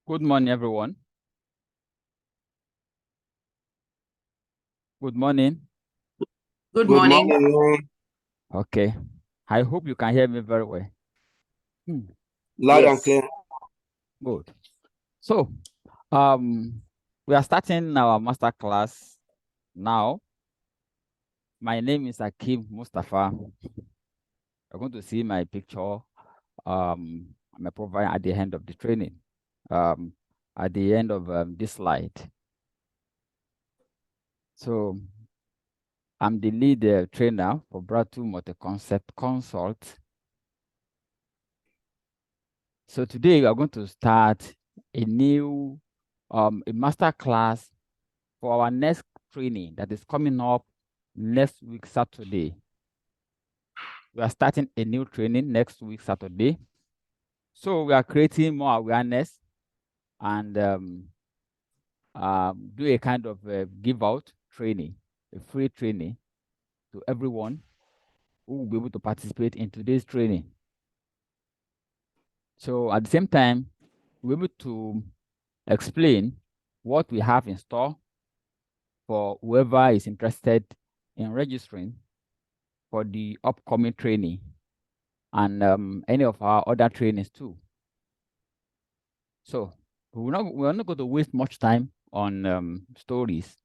Good morning, everyone. Good morning. Good morning. Okay. I hope you can hear me very well. Loud and clear. Good. So, we are starting our master class now. My name is Akim Mustafa. You're going to see my picture, my profile at the end of the training, at the end of this slide. So, I'm the lead trainer for Bratu Multi-Concept Consult. So today we are going to start a new a master class for our next training that is coming up next week, Saturday. We are starting a new training next week, Saturday. So we are creating more awareness and do a kind of give out training, a free training to everyone who will be able to participate in today's training. So at the same time, we're able to explain what we have in store for whoever is interested in registering for the upcoming training and any of our other trainings too. So we're not going to waste much time on stories,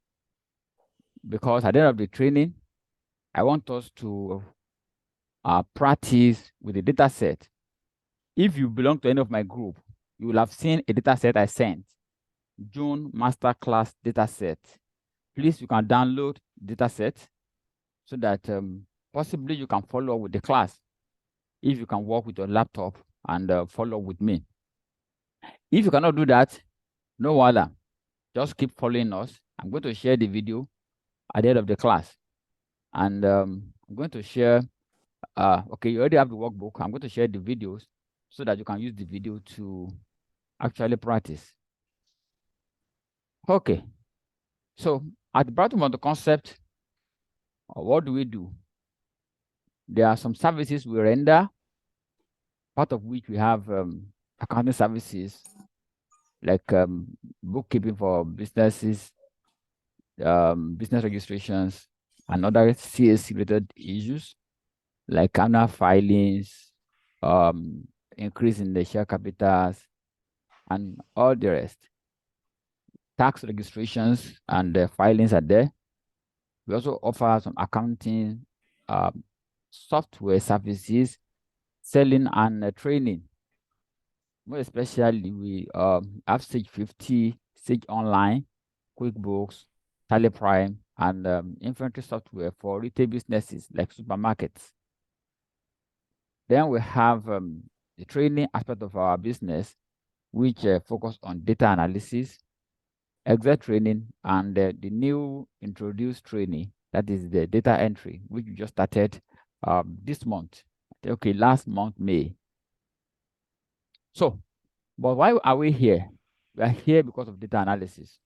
because at the end of the training, I want us to practice with the data set. If you belong to any of my group, you will have seen a data set I sent, June Masterclass data set. Please, you can download the data set so that possibly you can follow with the class. If you can work with your laptop and follow with me. If you cannot do that, no bother. Just keep following us. I'm going to share the video at the end of the class. And I'm going to share, okay, you already have the workbook. I'm going to share the videos so that you can use the video to actually practice. Okay. So at the bottom of the concept, what do we do? There are some services we render, part of which we have accounting services, like bookkeeping for businesses, business registrations, and other CAC-related issues, like annual filings, increase in the share capitals, and all the rest. Tax registrations and the filings are there. We also offer some accounting software services, selling and training. More especially, we have Sage 50, Sage Online, QuickBooks, Tally Prime, and inventory software for retail businesses like supermarkets. Then we have the training aspect of our business, which focus on data analysis, Excel training, and the new introduced training, that is the data entry, which we just started this month. Okay, last month, May. So, but why are we here? We are here because of data analysis.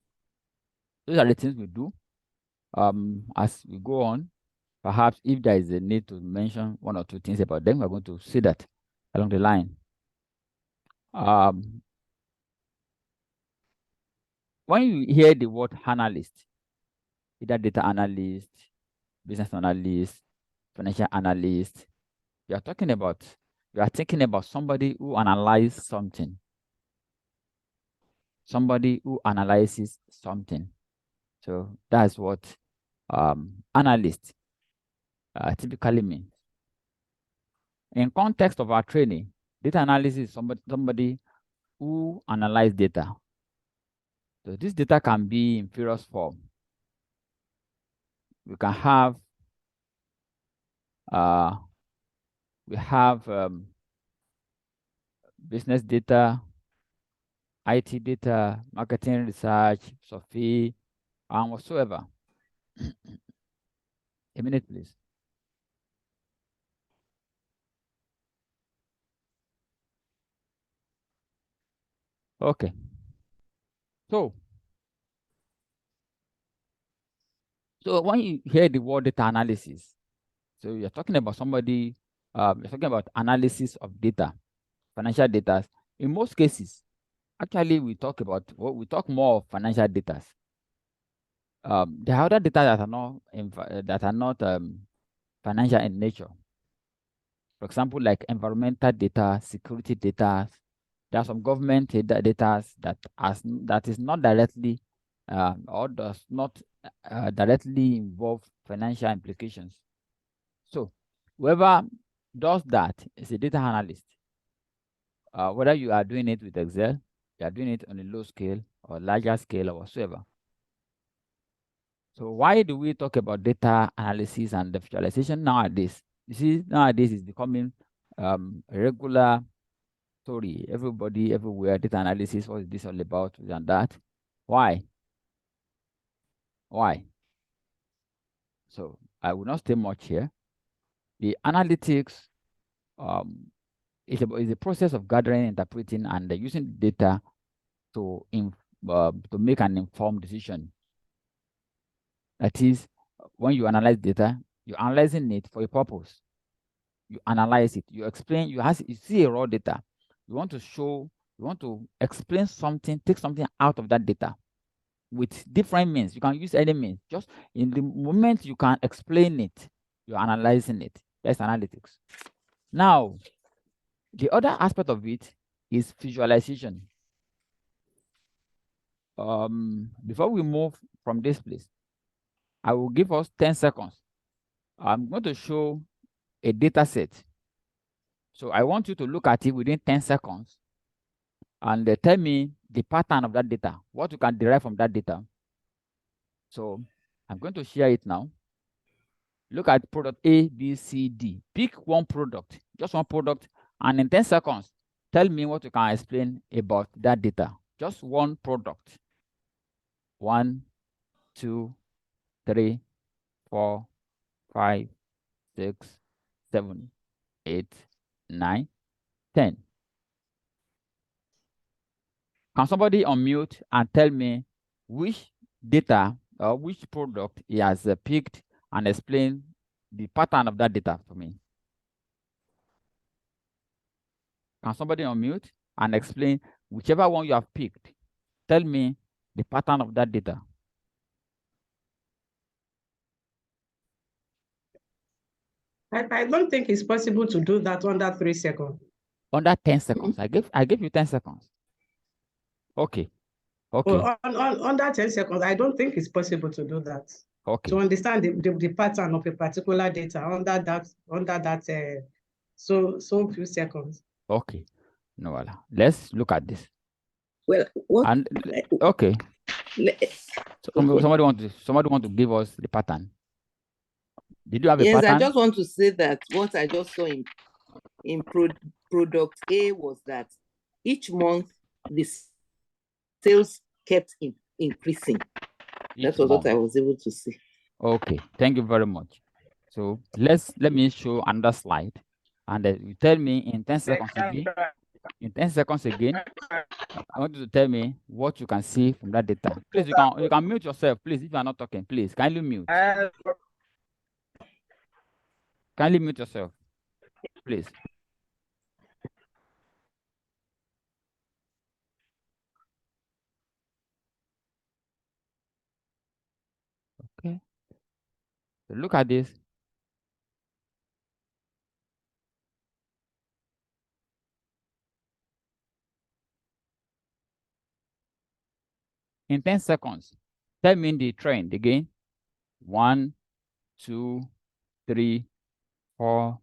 Those are the things we do. As we go on, perhaps if there is a need to mention one or two things about them, we're going to see that along the line. When you hear the word analyst, either data analyst, business analyst, financial analyst, you are thinking about somebody who analyzes something. Somebody who analyzes something. So that's what analyst typically means. In context of our training, data analysis is somebody who analyzes data. So this data can be in various form. We can have business data, IT data, marketing research, Sophie, and whatsoever. A minute, please. Okay. So when you hear the word data analysis, so you're talking about somebody, you're talking about analysis of data, financial data. In most cases, actually we talk more of financial data. There are other data that are not financial in nature. For example, like environmental data, security data. There are some government data that is not directly or does not directly involve financial implications. So whoever does that is a data analyst. Whether you are doing it with Excel, you are doing it on a low scale or larger scale or whatsoever. So why do we talk about data analysis and the visualization nowadays? You see, nowadays it's becoming a regular story. Everybody, everywhere, data analysis, what is this all about and that? Why? Why? So I will not stay much here. The analytics is a process of gathering, interpreting, and using data to make an informed decision. That is, when you analyze data, you're analyzing it for a purpose. You analyze it, you explain, you see a raw data. You want to explain something, take something out of that data with different means. You can use any means. Just in the moment you can explain it, you're analyzing it. That's analytics. Now, the other aspect of it is visualization. Before we move from this place, I will give us 10 seconds. I'm going to show a data set. So I want you to look at it within 10 seconds and tell me the pattern of that data, what you can derive from that data. So I'm going to share it now. Look at product A, B, C, D. Pick one product, just one product, and in 10 seconds, tell me what you can explain about that data. Just one product. 1, 2, 3, 4, 5, 6, 7, 8, 9, 10. Can somebody unmute and tell me which data or which product he has picked and explain the pattern of that data for me? Can somebody unmute and explain whichever one you have picked? Tell me the pattern of that data. I don't think it's possible to do that under 3 seconds. Under 10 seconds. I gave you 10 seconds. Okay. Okay. Well, under 10 seconds, I don't think it's possible to do that. Okay. To understand the pattern of a particular data under that so few seconds. Okay. No, let's look at this. Well, what? And okay. Somebody want to give us the pattern. Did you have a pattern? Yes, I just want to say that what I just saw in product A was that each month the sales kept increasing. That was what I was able to see. Okay, thank you very much. So let me show another slide, and you tell me in 10 seconds again. In 10 seconds again, I want you to tell me what you can see from that data. Please, you can mute yourself, please. If you are not talking, please kindly mute. Kindly mute yourself, please. Okay. So look at this. In 10 seconds, tell me the trend again. 1, 2, 3, 4,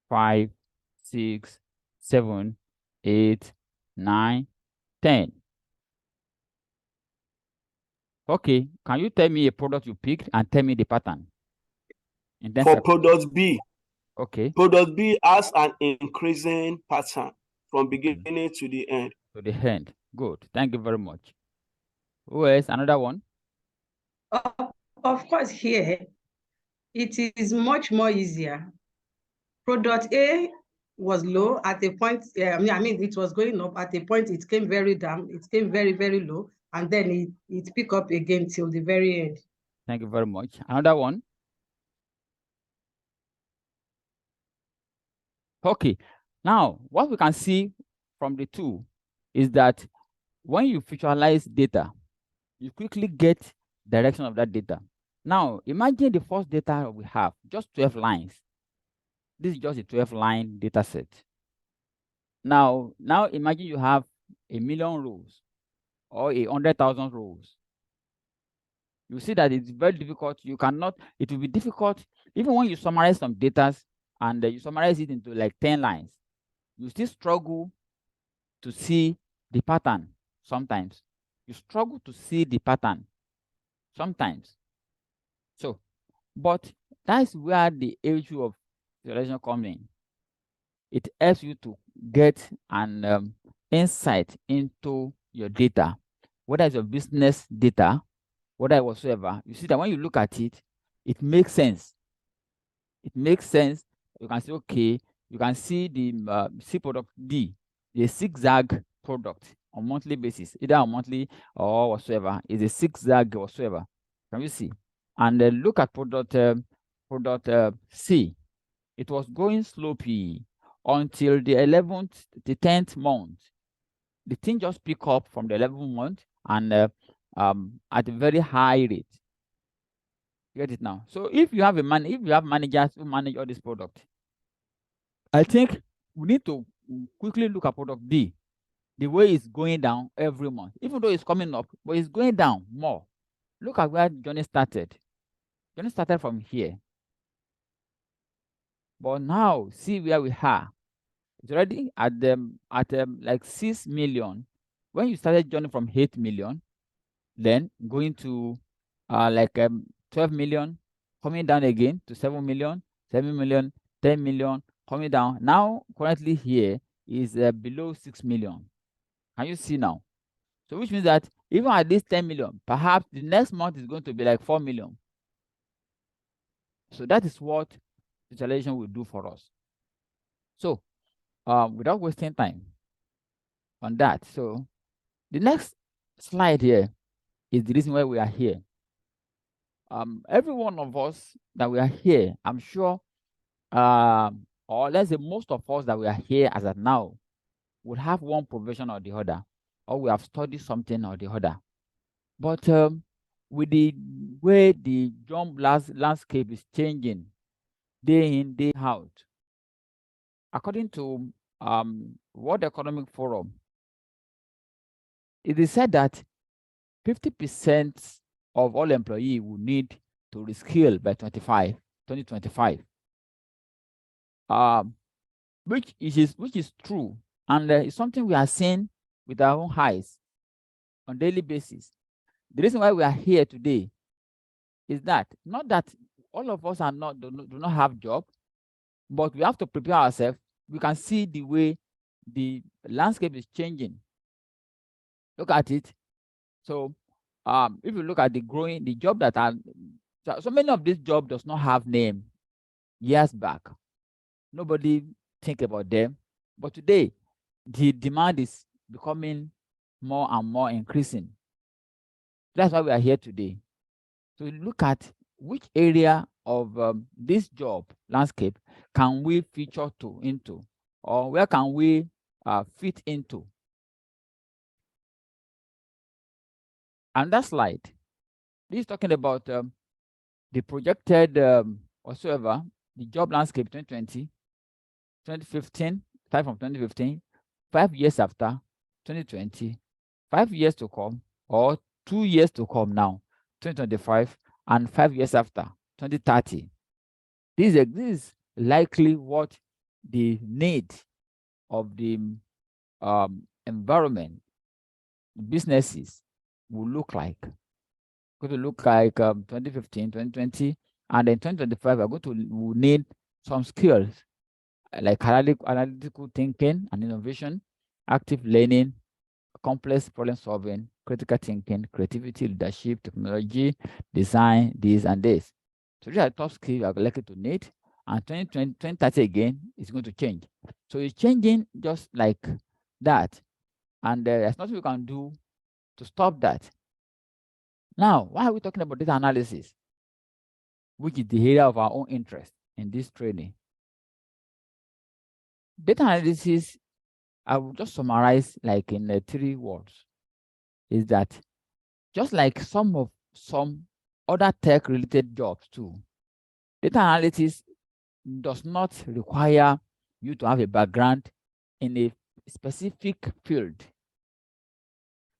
5, 6, 7, 8, 9, 10. Okay, can you tell me a product you picked and tell me the pattern? In 10 For seconds. product B, Okay. Product B has an increasing pattern from beginning to the end. To the end. Good. Thank you very much. Who else? Another one? Of course, here, it is much more easier. Product A was low at a point. I mean, it was going up at a point. It came very down. It came very, very low, and then it picked up again till the very end. Thank you very much. Another one? Okay. Now, what we can see from the two is that when you visualize data, you quickly get direction of that data. Now, imagine the first data we have, just 12 lines. This is just a 12-line data set. Now imagine you have 1,000,000 rows or 100,000 rows. You see that it's very difficult. You cannot, it will be difficult, even when you summarize some data and you summarize it into like 10 lines, you still struggle to see the pattern sometimes. You struggle to see the pattern sometimes. So, but that's where the issue of visualization comes in. It helps you to get an insight into your data, whether it's your business data, whether whatsoever. You see that when you look at it, it makes sense. It makes sense. You can say, okay, you can see the C product D, the zigzag product on monthly basis, either on monthly or whatsoever, is a zigzag whatsoever. Can you see? And look at product C. It was going slopey until the 11th, the 10th month. The thing just pick up from the 11th month and at a very high rate. Get it now? So if you have managers who manage all this product, I think we need to quickly look at product D, the way it's going down every month, even though it's coming up, but it's going down more. Look at where Johnny started. Johnny started from here. But now see where we are. It's already at like 6 million. When you started journey from 8 million, then going to like 12 million, coming down again to 7 million, 7 million, 10 million, coming down. Now currently here is below 6 million. Can you see now? So which means that even at this 10 million, perhaps the next month is going to be like 4 million. So that is what visualization will do for us. So without wasting time on that, so the next slide here is the reason why we are here. Every one of us that we are here, I'm sure, or let's say most of us that we are here as of now, would have one profession or the other, or we have studied something or the other. But with the way the job landscape is changing day in, day out, according to World Economic Forum, it is said that 50% of all employees will need to reskill by 2025. Which is true, and it's something we are seeing with our own eyes on daily basis. The reason why we are here today is that not that all of us do not have job, but we have to prepare ourselves. We can see the way the landscape is changing. Look at it. So if you look at the job that are so many of these jobs does not have name years back. Nobody think about them. But today, the demand is becoming more and more increasing. That's why we are here today. So look at which area of this job landscape can we feature into, or where can we fit into. And that slide, this is talking about the projected whatsoever, the job landscape 2020, 2015, start from 2015, 5 years after 2020, 5 years to come, or 2 years to come now, 2025, and 5 years after 2030. This is likely what the need of the environment, businesses will look like. Going to look like 2015, 2020, and then 2025, we're going to need some skills like analytical thinking and innovation, active learning, complex problem solving, critical thinking, creativity, leadership, technology, design, this and this. So these are top skills you are likely to need. And 2030 again is going to change. So it's changing just like that. And there's nothing we can do to stop that. Now, why are we talking about data analysis, which is the area of our own interest in this training? Data analysis, I will just summarize like in 3 words. is that just like some other tech-related jobs too, data analytics does not require you to have a background in a specific field,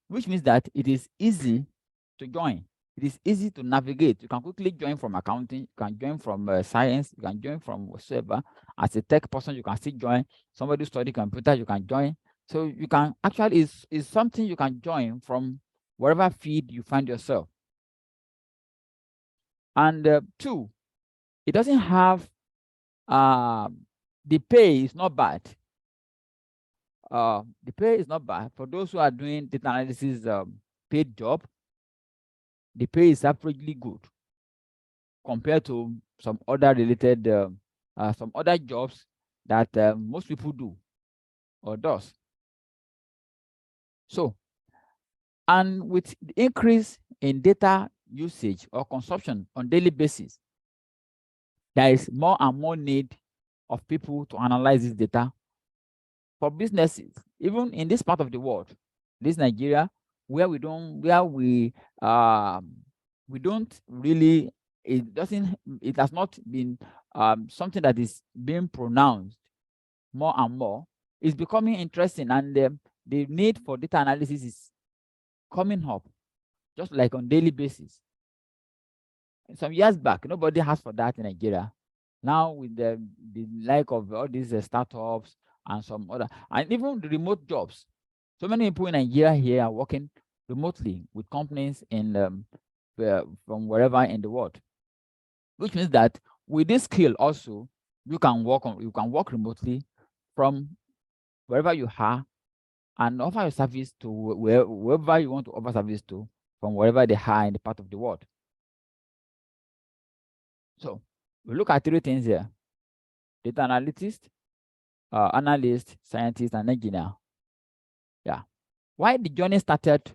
which means that it is easy to join. It is easy to navigate. You can quickly join from accounting, you can join from science, you can join from whatsoever. As a tech person, you can still join. Somebody study computer, you can join. So you can actually, is something you can join from wherever field you find yourself. And two, it doesn't have, the pay is not bad. The pay is not bad. For those who are doing data analysis paid job, the pay is averagely good compared to some other related, some other jobs that most people do or does. So, and with the increase in data usage or consumption on daily basis, there is more and more need of people to analyze this data for businesses, even in this part of the world, this Nigeria, where we don't really, it has not been something that is being pronounced more and more. It's becoming interesting, and the need for data analysis is coming up just like on daily basis. Some years back, nobody asked for that in Nigeria. Now with the like of all these startups and some other, and even the remote jobs, so many people in Nigeria here are working remotely with companies in from wherever in the world, which means that with this skill also you can work remotely from wherever you are and offer your service to wherever you want to offer service to, from wherever they are in the part of the world. So we look at three things here: data analyst, analyst, scientist, and engineer. Yeah. Why the journey started,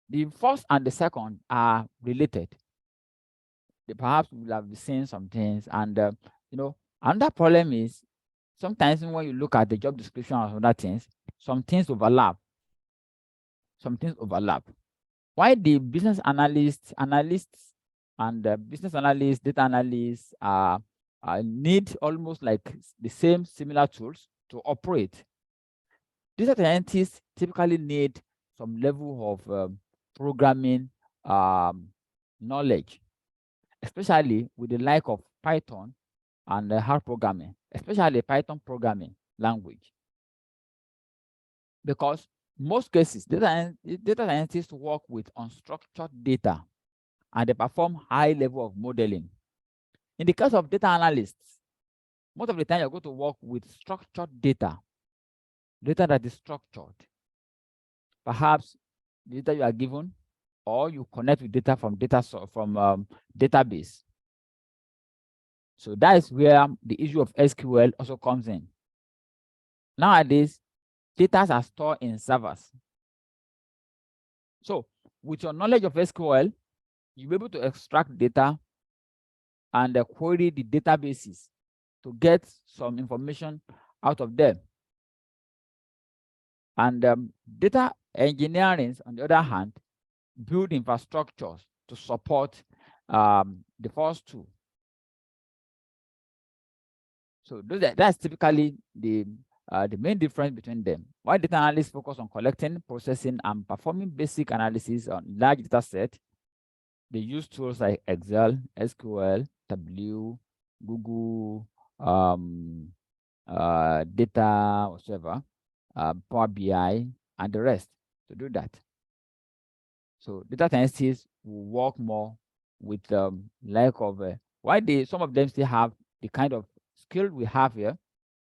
the first and the second are related. Perhaps we will have seen some things, and another problem is sometimes when you look at the job description and other things, some things overlap. Why the business analysts, and business analysts, data analysts need almost like the same similar tools to operate. Data scientists typically need some level of programming knowledge, especially with the like of Python and hard programming, especially Python programming language. Because most cases, data scientists work with unstructured data and they perform high level of modeling. In the case of data analysts, most of the time you're going to work with structured data that is structured. Perhaps the data you are given, or you connect with data from database. So that is where the issue of SQL also comes in. Nowadays, data are stored in servers. So with your knowledge of SQL, you'll be able to extract data and query the databases to get some information out of them. And data engineering, on the other hand, build infrastructures to support the first two. So that's typically the main difference between them. While data analysts focus on collecting, processing, and performing basic analysis on large data set, they use tools like Excel, SQL, W, Google, data, whatever, Power BI, and the rest to do that. So data scientists will work more with lack of why some of them still have the kind of skill we have here.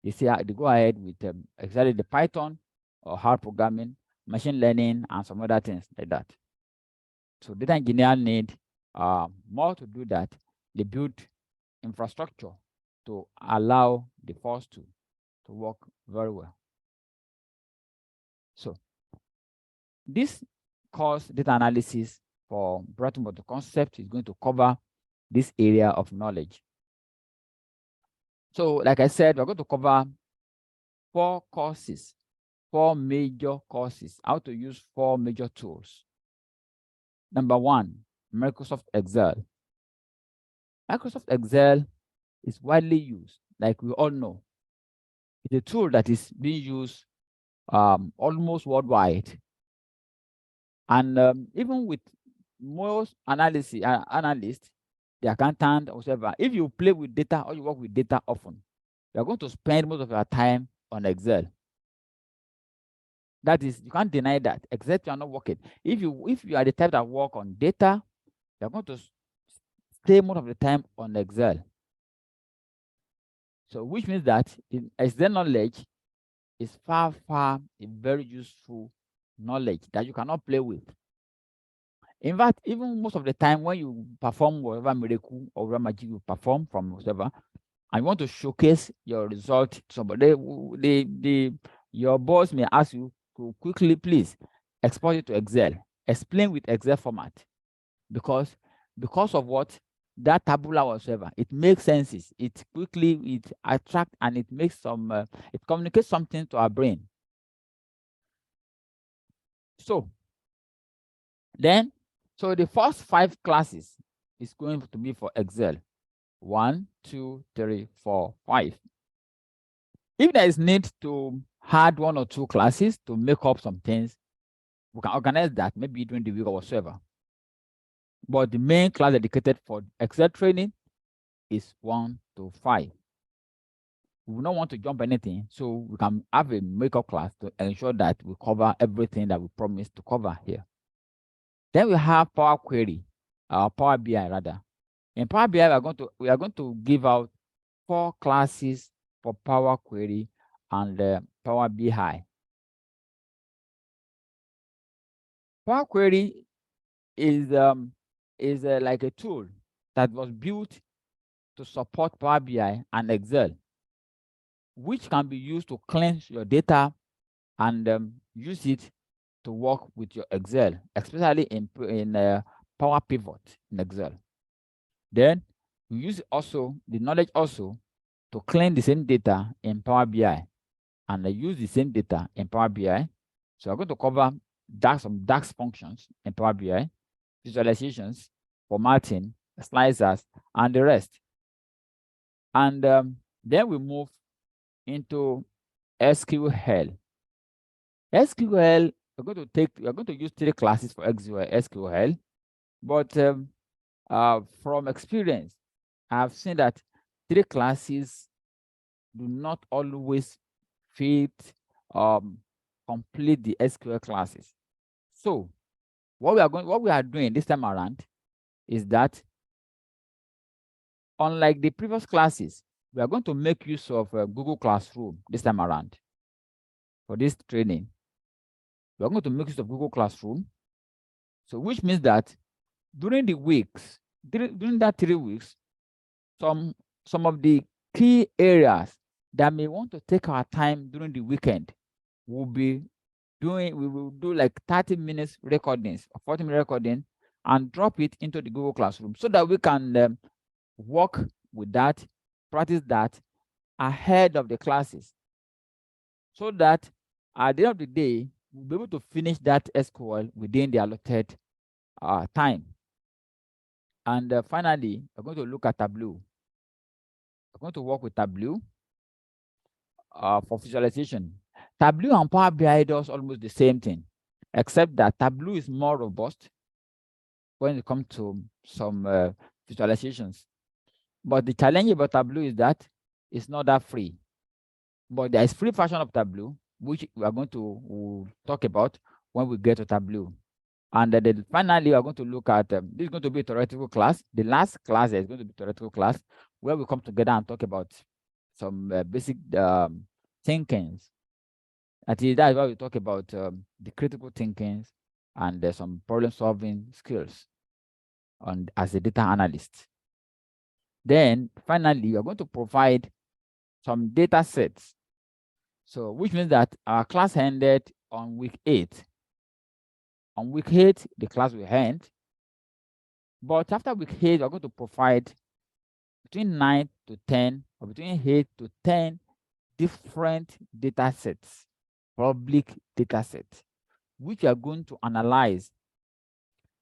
They say they go ahead with exactly the Python or hard programming, machine learning, and some other things like that. So data engineers need more to do that. They build infrastructure to allow the first two to work very well. So this course, data analysis for Baltimore, the concept is going to cover this area of knowledge. So like I said, we're going to cover four major courses, how to use four major tools Number one, Microsoft Excel. Microsoft Excel is widely used, like we all know. It's a tool that is being used almost worldwide. And even with most analysts, the accountant, or whatever, if you play with data or you work with data often, you're going to spend most of your time on Excel. That is, you can't deny that, except you're not working. If you are the type that work on data, you're going to stay most of the time on Excel. So which means that Excel knowledge is far a very useful knowledge that you cannot play with. In fact, even most of the time when you perform whatever miracle or whatever magic you perform from whatever, and you want to showcase your result to somebody, your boss may ask you to quickly, please export it to Excel. Explain with Excel format. Because of what? That tabular whatsoever, it makes senses. It attracts and it makes some, it communicates something to our brain. So the first 5 classes is going to be for Excel. 1, 2, 3, 4, 5. If there is need to add 1 or 2 classes to make up some things, we can organize that maybe during the week or whatsoever. But the main class dedicated for Excel training is 1 to 5. We will not want to jump anything, so we can have a makeup class to ensure that we cover everything that we promised to cover here. Then we have Power Query, Power BI rather. In Power BI, we are going to give out 4 classes for Power Query and Power BI. Power Query is like a tool that was built to support Power BI and Excel, which can be used to cleanse your data and use it to work with your Excel, especially in Power Pivot in Excel. Then we use also the knowledge also to clean the same data in Power BI and use the same data in Power BI. So I'm going to cover some DAX functions in Power BI, visualizations, formatting, slicers, and the rest. And then we move into SQL. SQL, we're going to use 3 classes for SQL, but from experience, I've seen that 3 classes do not always fit complete the SQL classes. So what we are doing this time around is that, unlike the previous classes, we are going to make use of Google Classroom this time around for this training. We are going to make use of Google Classroom. So which means that during the weeks, during that 3 weeks, some of the key areas that may want to take our time during the weekend we will do like 30 minutes recordings or 40-minute recording and drop it into the Google Classroom so that we can work with that, practice that ahead of the classes, so that at the end of the day, we'll be able to finish that SQL within the allotted time. And finally, we're going to look at Tableau. We're going to work with Tableau for visualization. Tableau and Power BI does almost the same thing, except that Tableau is more robust when it comes to some visualizations. But the challenge about Tableau is that it's not that free. But there is free version of Tableau, which we are going to talk about when we get to Tableau. And then finally, we are going to look at, this is going to be a theoretical class. The last class is going to be a theoretical class where we come together and talk about some basic thinkings. That is why we talk about the critical thinkings and some problem solving skills as a data analyst. Then finally, we are going to provide some data sets. So which means that our class ended on week 8. On week 8, the class will end. But after week 8, we're going to provide between 9 to 10 or between 8 to 10 different data sets, public data sets, which we are going to analyze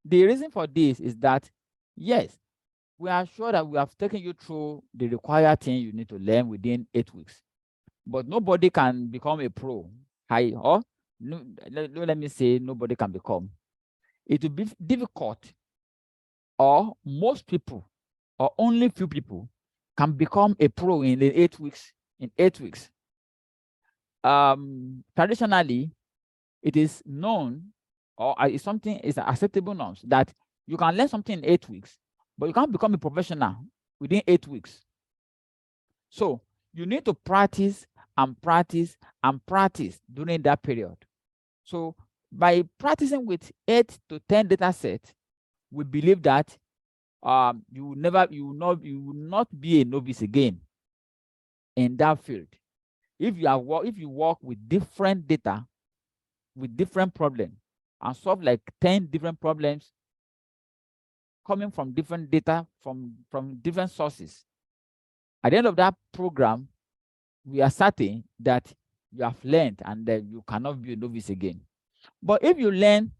The reason for this is that, yes, we are sure that we have taken you through the required thing you need to learn within 8 weeks. But nobody can become a pro. Let me say nobody can become. It will be difficult, or most people, or only few people can become a pro in 8 weeks. In 8 weeks. Traditionally, it is known, or it's something is acceptable norms that you can learn something in 8 weeks, but you can't become a professional within 8 weeks. So you need to practice and practice and practice during that period. So by practicing with 8 to 10 data sets, we believe that you will not be a novice again in that field. If you work with different data, with different problems, and solve like 10 different problems coming from different data from different sources, at the end of that program, we are certain that you have learned and that you cannot be a novice again. But if you learn,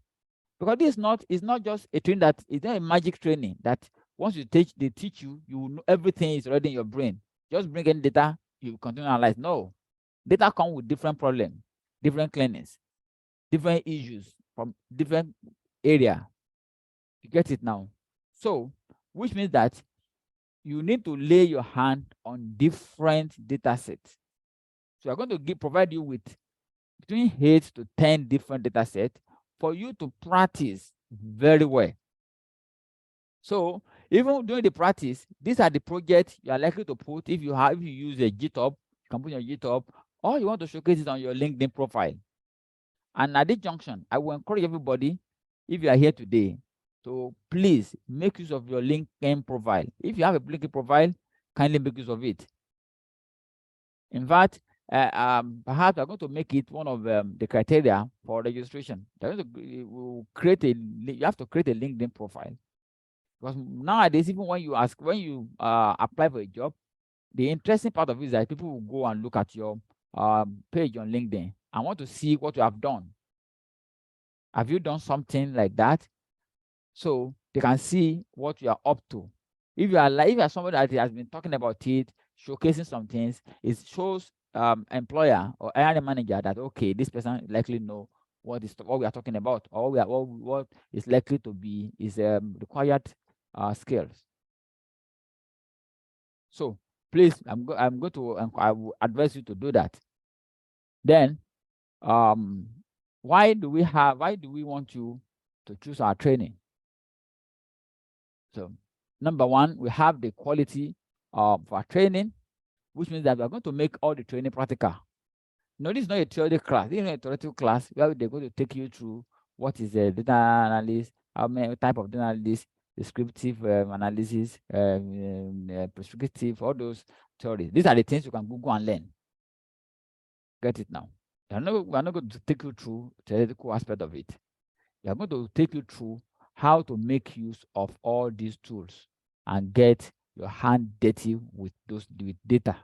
because this is not just a training that it's not a magic training that once they teach you, you know everything is already in your brain. Just bring in data, you continue to analyze. No, data come with different problems, different clinics, different issues from different area. You get it now? So, which means that you need to lay your hand on different data sets. So I'm going to provide you with between 8 to 10 different data sets for you to practice very well. So even during the practice, these are the projects you are likely to put. If you use a GitHub, you can put your GitHub, or you want to showcase it on your LinkedIn profile. And at this junction, I will encourage everybody, if you are here today, to please make use of your LinkedIn profile. If you have a LinkedIn profile, kindly make use of it. In fact, perhaps I'm going to make it one of the criteria for registration. You have to create a LinkedIn profile, because nowadays, even when you apply for a job, the interesting part of it is that people will go and look at your page on LinkedIn and want to see what you have done. Have you done something like that? So they can see what you are up to. If you are somebody that has been talking about it, showcasing some things, it shows employer or hiring manager that, okay, this person likely know what we are talking about, or what is likely to be is required skills. So please, I will advise you to do that. Then why do we want you to choose our training? So number one, we have the quality of our training, which means that we are going to make all the training practical. No, this is not a theory class. This is not a theoretical class where they're going to take you through what is a data analysis, how many type of data analysis, descriptive analysis, prescriptive, all those theories. These are the things you can Google and learn. Get it now? We are not going to take you through the theoretical aspect of it. We are going to take you through how to make use of all these tools and get your hand dirty with data,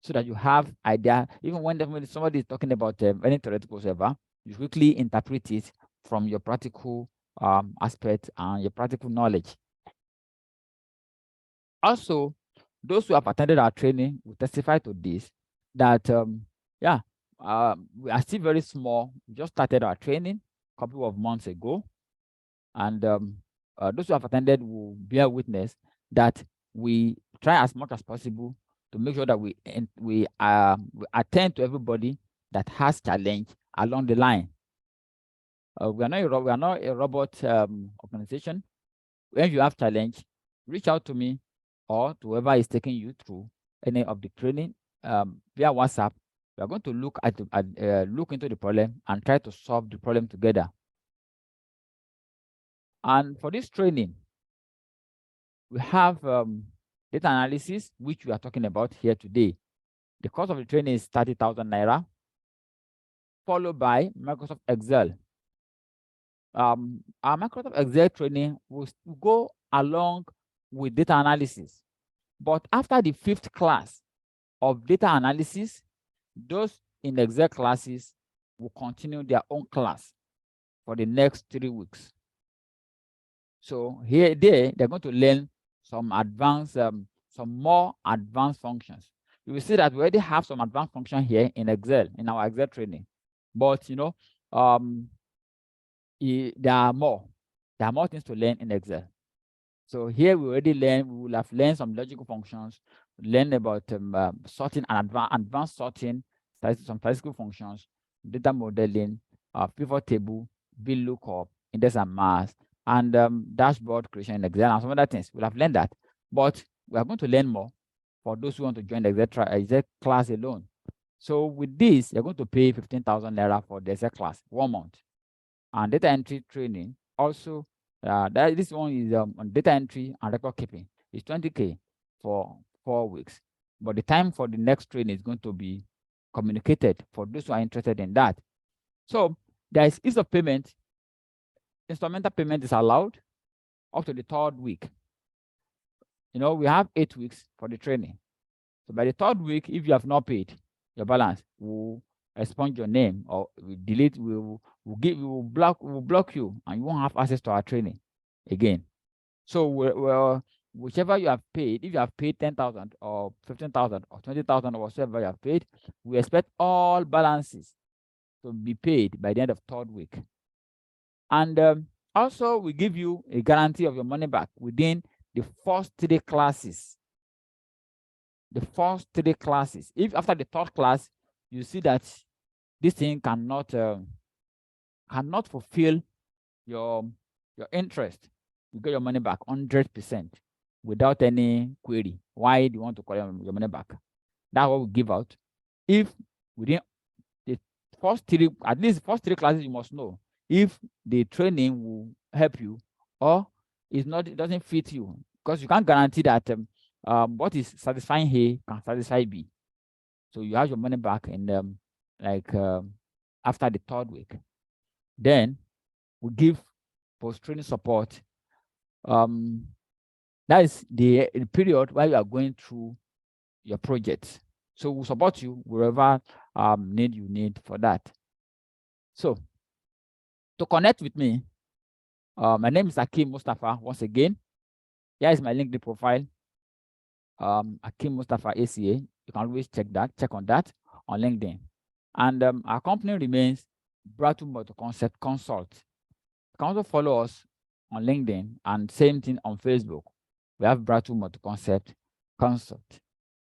so that you have idea. Even when somebody is talking about any theoretical server, you quickly interpret it from your practical aspect and your practical knowledge. Also, those who have attended our training will testify to this, that we are still very small. We just started our training a couple of months ago, and those who have attended will bear witness that we try as much as possible to make sure that we attend to everybody that has challenge along the line. We are not a robot organization. When you have challenge, reach out to me or to whoever is taking you through any of the training via WhatsApp. We are going to look into the problem and try to solve the problem together. And for this training, we have data analysis, which we are talking about here today. The cost of the training is 30,000 Naira, followed by Microsoft Excel. Our Microsoft Excel training will go along with data analysis. But after the 5th class of data analysis, those in Excel classes will continue their own class for the next 3 weeks. So here, they're going to learn some advanced, some more advanced functions. You will see that we already have some advanced function here in Excel, in our Excel training. But there are more. There are more things to learn in Excel. So here we will have learned some logical functions, learn about sorting and advanced sorting, some statistical functions, data modeling, pivot table, VLOOKUP, index and mass, and dashboard creation in Excel and some other things. We'll have learned that. But we are going to learn more for those who want to join the Excel class alone. So with this, you're going to pay 15,000 Naira for the Excel class, 1 month. And data entry training also, this one is on data entry and record keeping. It's 20K for 4 weeks. But the time for the next training is going to be communicated for those who are interested in that. So there is ease of payment. Instrumental payment is allowed up to the 3rd week. We have 8 weeks for the training. So by the 3rd week, if you have not paid your balance, we'll expunge your name, or we delete, we will block you, and you won't have access to our training again. So whichever you have paid, if you have paid 10,000 or 15,000 or 20,000 or whatever you have paid, we expect all balances to be paid by the end of 3rd week. And also, we give you a guarantee of your money back within the first 3 classes. The first 3 classes. If after the 3rd class, you see that this thing cannot fulfill your interest, you get your money back 100% without any query. Why do you want to collect your money back? That's what we give out. If within the first 3, at least first 3 classes, you must know if the training will help you or it doesn't fit you, because you can't guarantee that what is satisfying A can satisfy B. So you have your money back in after the 3rd week. Then we give post-training support. That is the period where you are going through your project. So we'll support you wherever you need for that. So to connect with me, my name is Akim Mustafa. Once again, here is my LinkedIn profile. Akim Mustafa ACA. You can always check on that on LinkedIn. And our company remains Bratu Motor Concept Consult. You can also follow us on LinkedIn, and same thing on Facebook. We have Bratu Motor Concept Consult.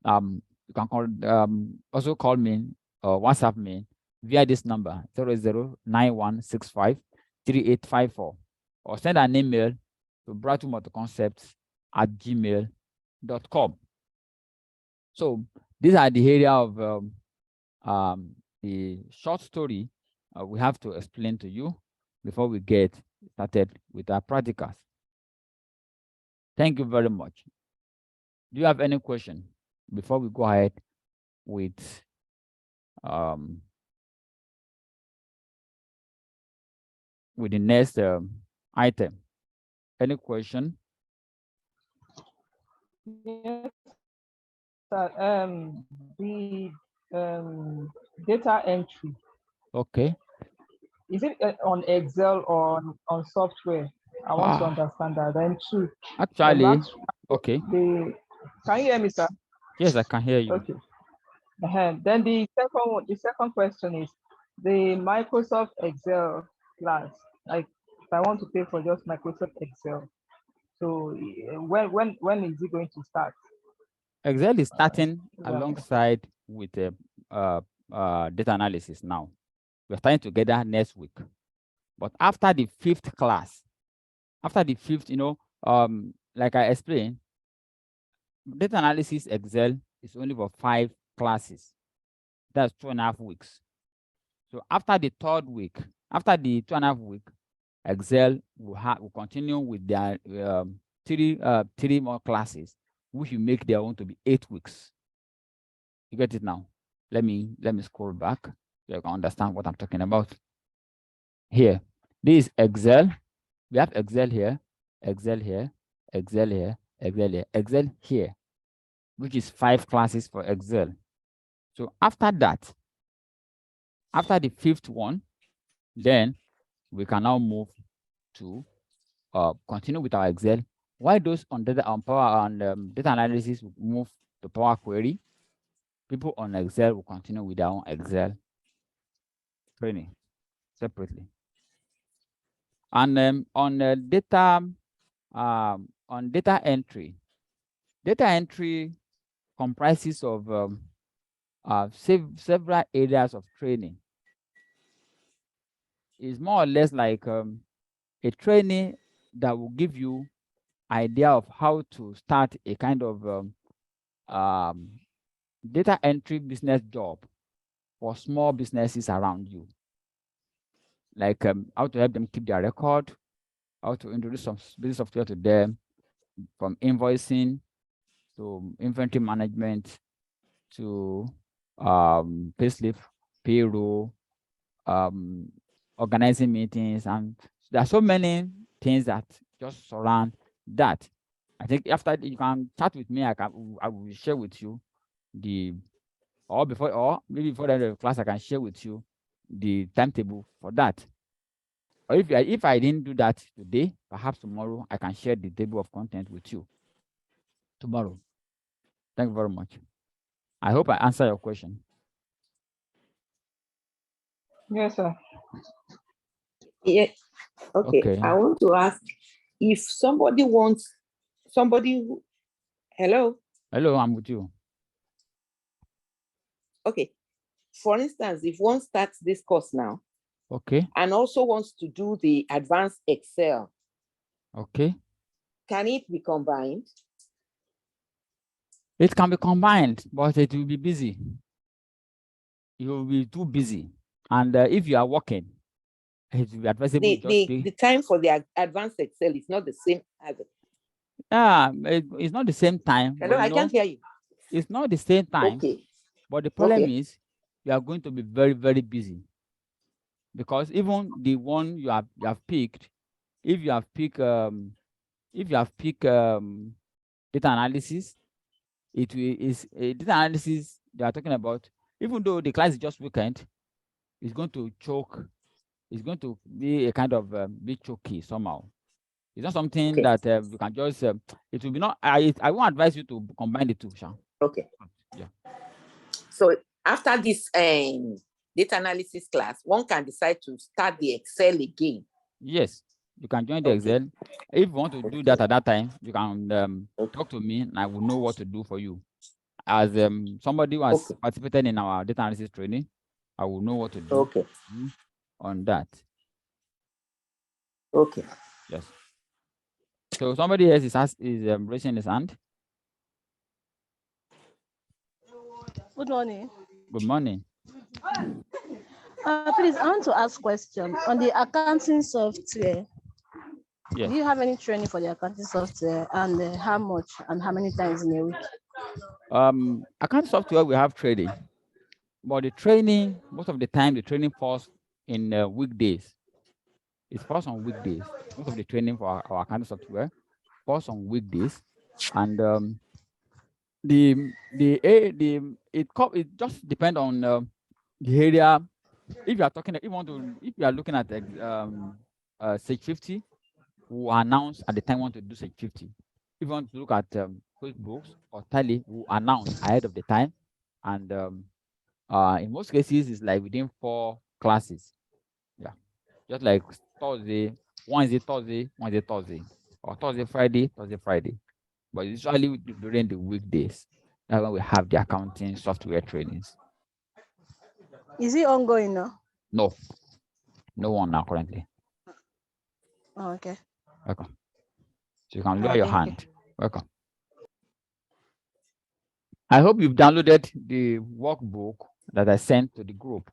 You can also call me or WhatsApp me via this number 0091653854, or send an email to bratumotorconcepts@gmail.com. So these are the area of the short story we have to explain to you before we get started with our practicals. Thank you very much. Do you have any question before we go ahead with the next item? Any question? Yes, sir. The data entry. Okay. Is it on Excel or on software? I want to understand that. Then two. Actually, okay. Can you hear me, sir? Yes, I can hear you. Okay. Then the second question is the Microsoft Excel class. Like, if I want to pay for just Microsoft Excel, so when is it going to start? Excel is starting alongside with data analysis now. We're starting together next week. But after the 5th class, after the 5th, like I explained, data analysis Excel is only for 5 classes. That's 2.5 weeks. So after the 3rd week, after the 2.5 week, Excel will continue with their 3 more classes, which will make their own to be 8 weeks. You get it now? Let me scroll back so you can understand what I'm talking about. Here, this is Excel. We have Excel here, Excel here, Excel here, Excel here, Excel here, which is 5 classes for Excel. So after that, after the 5th one, then we can now move to continue with our Excel. Why those on data on Power and data analysis will move to Power Query? People on Excel will continue with their own Excel training separately. And on data entry comprises of several areas of training. It's more or less like a training that will give you idea of how to start a kind of data entry business job for small businesses around you, like how to help them keep their record, how to introduce some business software to them, from invoicing to inventory management to payslip, payroll, organizing meetings, and there are so many things that just surround that. I think after you can chat with me, I will share with you or maybe before the end of the class, I can share with you the timetable for that. Or if I didn't do that today, perhaps tomorrow I can share the table of content with you tomorrow. Thank you very much. I hope I answer your question. Yes, sir. Yeah. Okay. I want to ask if somebody hello. Hello, I'm with you. Okay. For instance, if one starts this course now, okay, and also wants to do the advanced Excel, okay, can it be combined? It can be combined, but it will be busy. You will be too busy. And if you are working, it will be advisable the time for the advanced Excel is not the same as it. It's not the same time. Hello, I can't hear you. It's not the same time. Okay. But the problem is you are going to be very, very busy. Because even the one you have picked, if you have picked data analysis, it is data analysis they are talking about. Even though the class is just weekend, it's going to choke. It's going to be a kind of bit choky somehow. It's not something that you can just. It will be not. I won't advise you to combine the two, Sean. Okay. Yeah. So after this data analysis class, one can decide to start the Excel again. Yes, you can join the Excel. If you want to do that at that time, you can talk to me, and I will know what to do for you. As somebody who has participated in our data analysis training, I will know what to do on that. Okay. Yes. So somebody else is raising his hand. Good morning. Good morning. Please, I want to ask a question on the accounting software. Yes. Do you have any training for the accounting software, and how much and how many times in a week? Accounting software we have training, but the training most of the time the training falls in weekdays. It falls on weekdays. Most of the training for our accounting software falls on weekdays, and it just depends on the area. If you are talking, if you are looking at Sage 50, we will announce at the time we want to do Sage 50. If you want to look at QuickBooks or Tally, we will announce ahead of the time, and in most cases it's like within 4 classes. Yeah, just like Thursday, one is a Thursday, one is a Thursday, or Thursday, Friday, Thursday, Friday. But usually during the weekdays, that's when we have the accounting software trainings. Is it ongoing now? No one now currently. Oh, okay. Welcome. So you can lower your hand. Welcome. I hope you've downloaded the workbook that I sent to the group.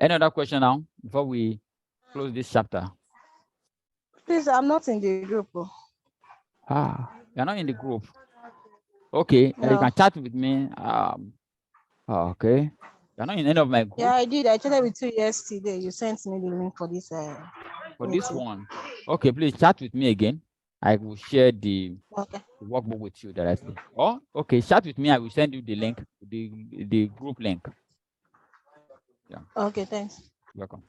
Any other question now before we close this chapter? Please, I'm not in the group. You're not in the group. Okay, No. you can chat with me. Okay. You're not in any of my groups? Yeah, I did. I chatted with you yesterday. You sent me the link for this. For this one. Okay, please chat with me again. I will share the workbook with you directly. Oh, okay, chat with me. I will send you the link, the group link. Yeah. Okay, thanks. Welcome.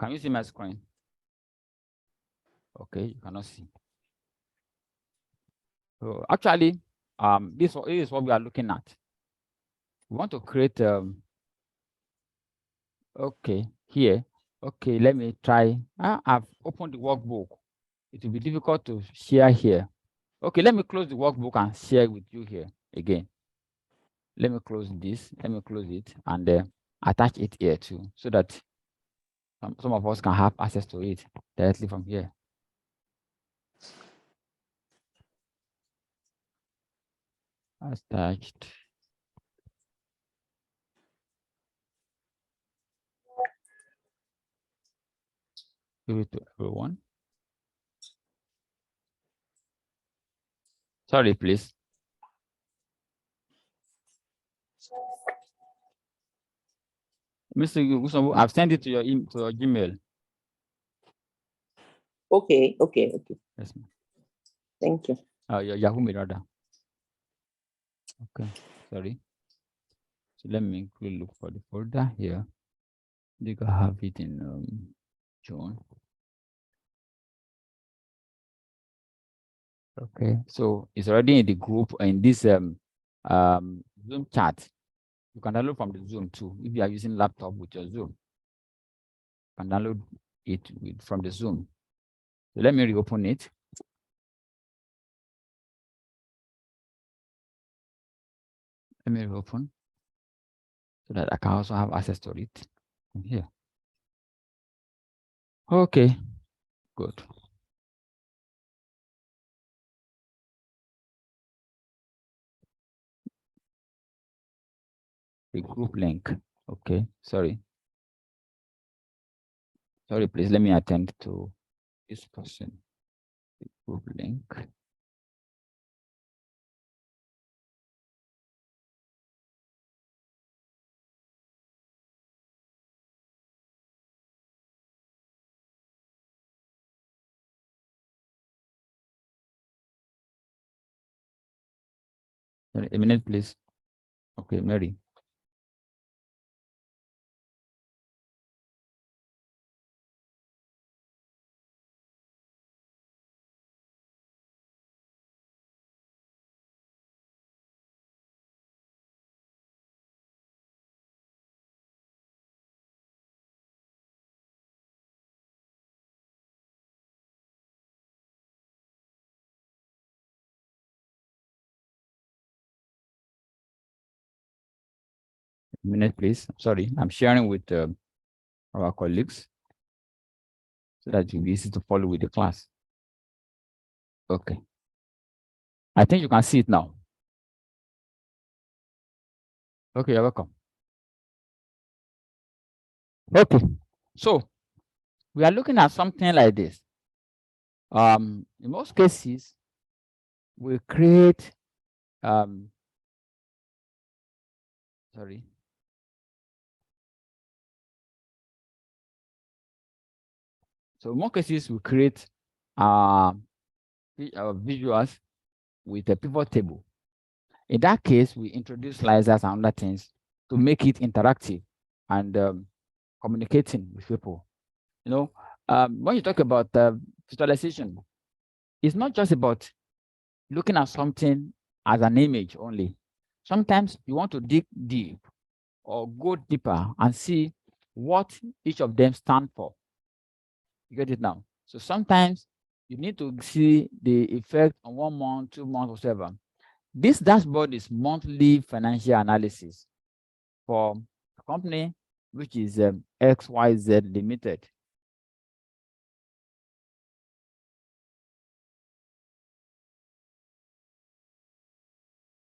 Can you see my screen? Okay, you cannot see. So actually, this is what we are looking at. We want to create okay, here. Okay, let me try. I've opened the workbook. It will be difficult to share here. Okay, let me close the workbook and share with you here again. Let me close this. Let me close it and attach it here too, so that some of us can have access to it directly from here. Attached. Give it to everyone. Sorry, please. Mr. Gusobu, I've sent it to your Gmail. Okay. Yes, ma'am. Thank you. Your Yahoo Mail rather. Okay, sorry. So let me quickly look for the folder here. You can have it in June. Okay, so it's already in the group in this Zoom chat. You can download from the Zoom too. If you are using laptop with your Zoom, you can download it from the Zoom. So let me reopen it. Let me reopen so that I can also have access to it from here. Okay, good. The group link. Okay, sorry. Sorry, please let me attend to this person. The group link. Sorry, a minute, please. Okay, Mary. A minute, please. Sorry, I'm sharing with our colleagues so that it will be easy to follow with the class. Okay. I think you can see it now. Okay, you're welcome. Okay, so we are looking at something like this. In most cases, we create sorry. So in most cases, we create visuals with a pivot table. In that case, we introduce slicers and other things to make it interactive and communicating with people. You know, when you talk about visualization, it's not just about looking at something as an image only. Sometimes you want to dig deep or go deeper and see what each of them stand for. You get it now? So sometimes you need to see the effect on 1 month, 2 months, or whatever. This dashboard is monthly financial analysis for a company which is XYZ Limited.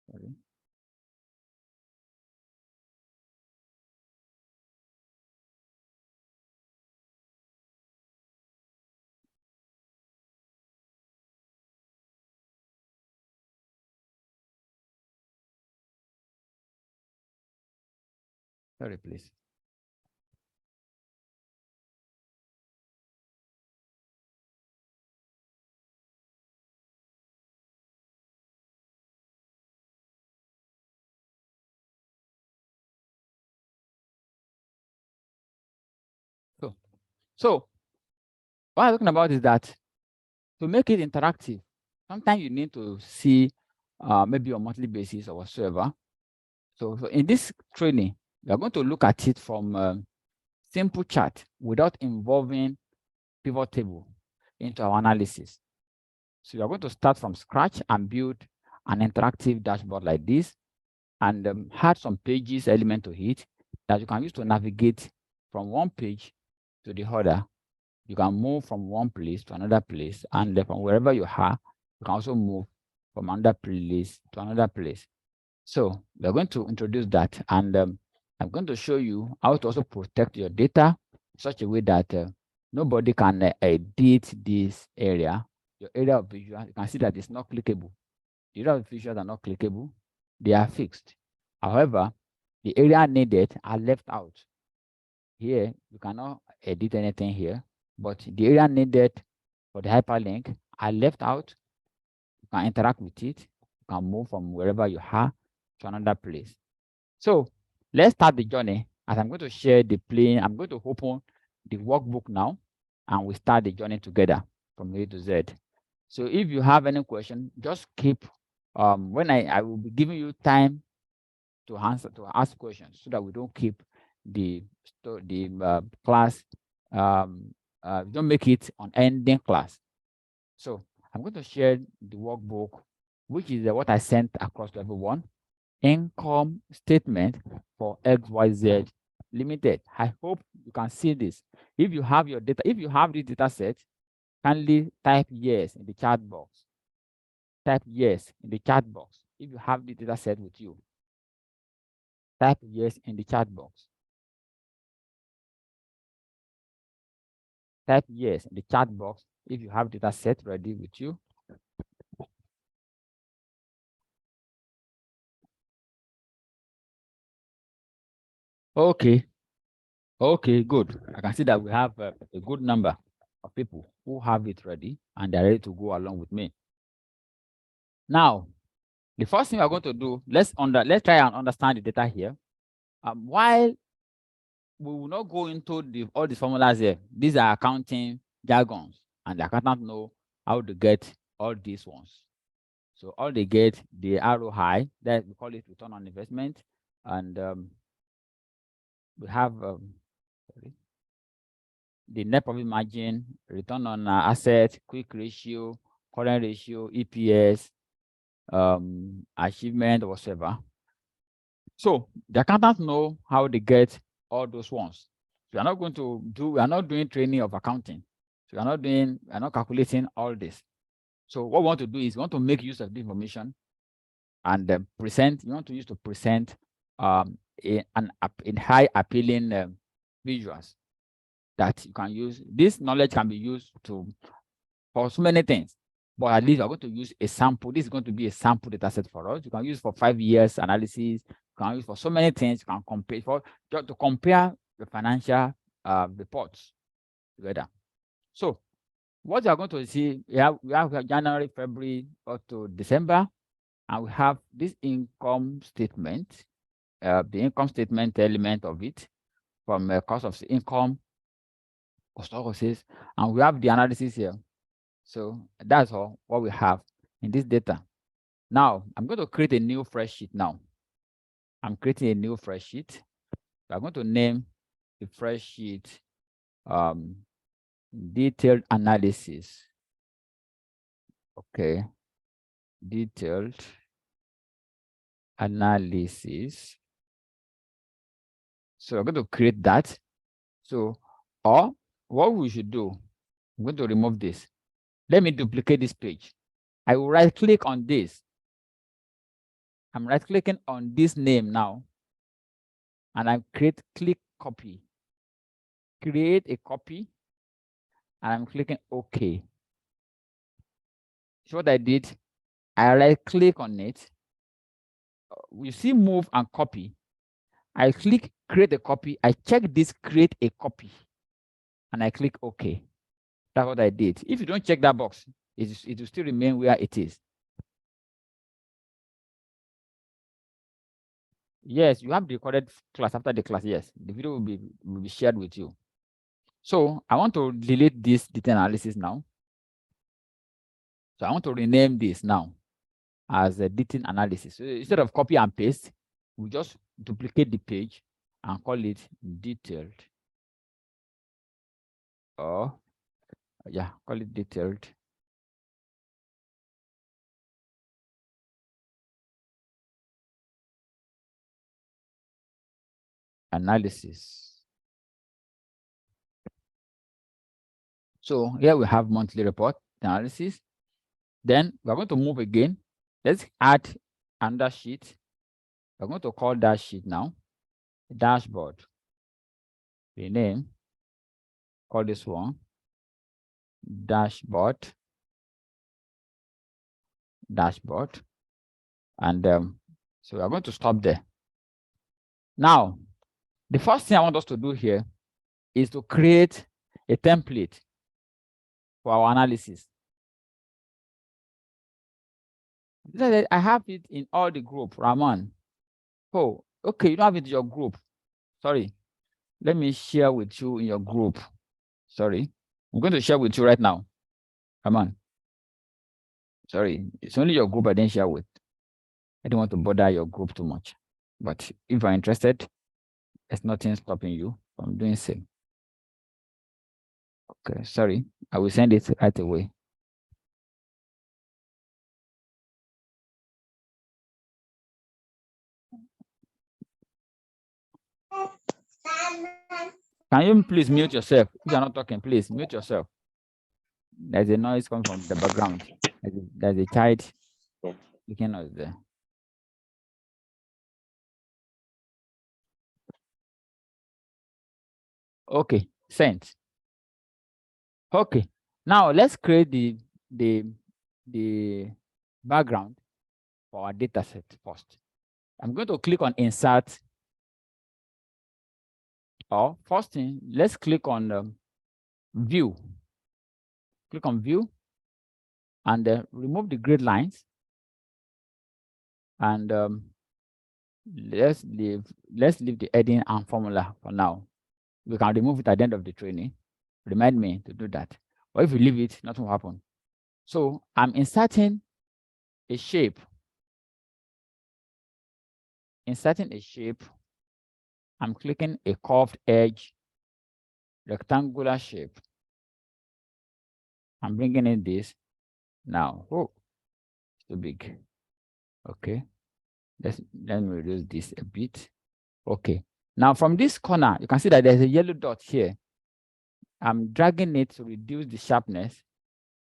Sorry. Sorry, please. So what I'm talking about is that to make it interactive, sometimes you need to see maybe on a monthly basis or whatsoever. So in this training, we are going to look at it from simple chart without involving pivot table into our analysis. So we are going to start from scratch and build an interactive dashboard like this, and add some pages element to it that you can use to navigate from one page to the other. You can move from one place to another place, and from wherever you are, you can also move from another place to another place. So we're going to introduce that, and I'm going to show you how to also protect your data in such a way that nobody can edit this area. Your area of visual, you can see that it's not clickable. The area of visuals are not clickable. They are fixed. However, the area needed are left out. Here, you cannot edit anything here, but the area needed for the hyperlink are left out. You can interact with it. You can move from wherever you are to another place. So let's start the journey. As I'm going to share the plane, I'm going to open the workbook now, and we start the journey together from A to Z. So if you have any question, just keep when I will be giving you time to ask questions so that we don't keep the class don't make it on ending class. So I'm going to share the workbook, which is what I sent across to everyone. Income statement for XYZ Limited. I hope you can see this. If you have your data, if you have the data set, kindly type yes in the chat box. Type yes in the chat box. If you have the data set with you, type yes in the chat box. Type yes in the chat box if you have data set ready with you. Okay. Okay, good. I can see that we have a good number of people who have it ready and they're ready to go along with me. Now, the first thing we're going to do, let's try and understand the data here. While we will not go into all these formulas here, these are accounting jargons, and the accountant know how to get all these ones. So all they get, the ROI, that we call it return on investment, and we have the net profit margin, return on asset, quick ratio, current ratio, EPS, achievement, whatever. So the accountants know how they get all those ones. So we are not doing training of accounting. So we are not calculating all this. So what we want to do is we want to make use of the information and we want to use to present in high appealing visuals that you can use. This knowledge can be used for so many things, but at least we're going to use a sample. This is going to be a sample data set for us. You can use for 5 years analysis. You can use for so many things. You can compare just to compare the financial reports together. So what you are going to see, we have January, February up to December, and we have this income statement, the income statement element of it from cost of income, cost of sales, and we have the analysis here. So that's all what we have in this data. Now I'm going to create a new fresh sheet now. I'm creating a new fresh sheet. I'm going to name the fresh sheet detailed analysis. Okay, detailed analysis. So I'm going to create that. So, or what we should do, I'm going to remove this. Let me duplicate this page. I will right click on this. I'm right clicking on this name now. And I click copy. Create a copy. And I'm clicking OK. So what I did, I right click on it. You see move and copy. I click create a copy. I check this create a copy. And I click OK. That's what I did. If you don't check that box, it will still remain where it is. Yes, you have the recorded class after the class. Yes, the video will be shared with you. So I want to delete this detail analysis now. So I want to rename this now as a detail analysis. So instead of copy and paste, we just duplicate the page and call it detailed. Or yeah, call it detailed. Analysis. So here we have monthly report analysis. Then we're going to move again. Let's add another sheet. We're going to call that sheet now dashboard. Rename. Call this one dashboard. Dashboard. And so we're going to stop there. Now, the first thing I want us to do here is to create a template for our analysis. I have it in all the group, Raman. Oh, okay, you don't have it in your group. Sorry. Let me share with you in your group. Sorry. I'm going to share with you right now. Raman. Sorry, it's only your group I didn't share with. I don't want to bother your group too much. But if you're interested, there's nothing stopping you from doing so. Okay, sorry. I will send it right away. Can you please mute yourself? If you're not talking, please mute yourself. There's a noise coming from the background. There's a child making noise there. Okay, sent. Okay, now let's create the background for our data set first. I'm going to click on insert. Or first thing, let's click on view. Click on view and remove the grid lines. And let's leave the heading and formula for now. We can remove it at the end of the training. Remind me to do that. Or if you leave it, nothing will happen. So I'm inserting a shape. Inserting a shape. I'm clicking a curved edge, rectangular shape. I'm bringing in this now. Oh, it's too big. Okay. Let me reduce this a bit. Okay. Now from this corner, you can see that there's a yellow dot here. I'm dragging it to reduce the sharpness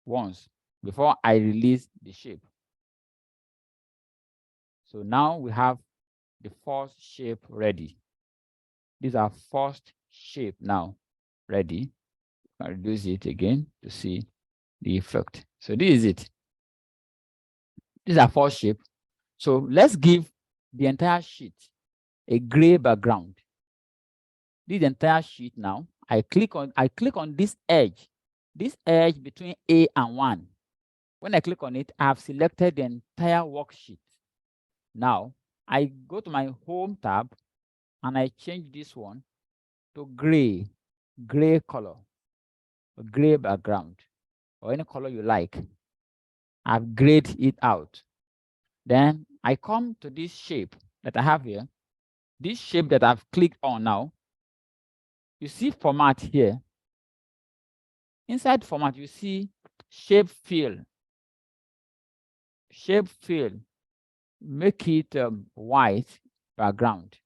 once before I release the shape. So now we have the first shape ready. These are first shape now ready. I'll reduce it again to see the effect. So this is it. These are first shape. So let's give the entire sheet a gray background. This entire sheet now, I click on this edge between A and 1. When I click on it, I have selected the entire worksheet. Now, I go to my home tab and I change this one to gray color, a gray background, or any color you like. I've grayed it out. Then I come to this shape that I have here. This shape that I've clicked on now, you see format here. Inside format, you see shape fill. Shape fill, make it white background.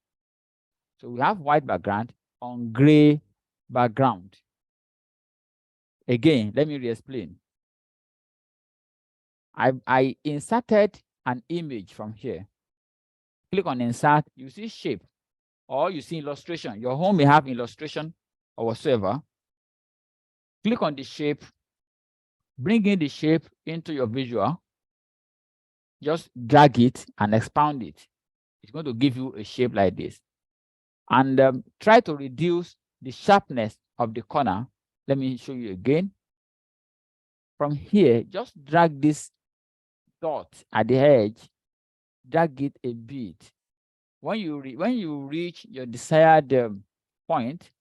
So we have white background on gray background. Again, let me re-explain. I inserted an image from here. Click on insert, you see shape, or you see illustration. Your home may have illustration or whatsoever. Click on the shape, bring in the shape into your visual. Just drag it and expand it. It's going to give you a shape like this. And try to reduce the sharpness of the corner. Let me show you again. From here, just drag this dot at the edge, drag it a bit. When you reach your desired point,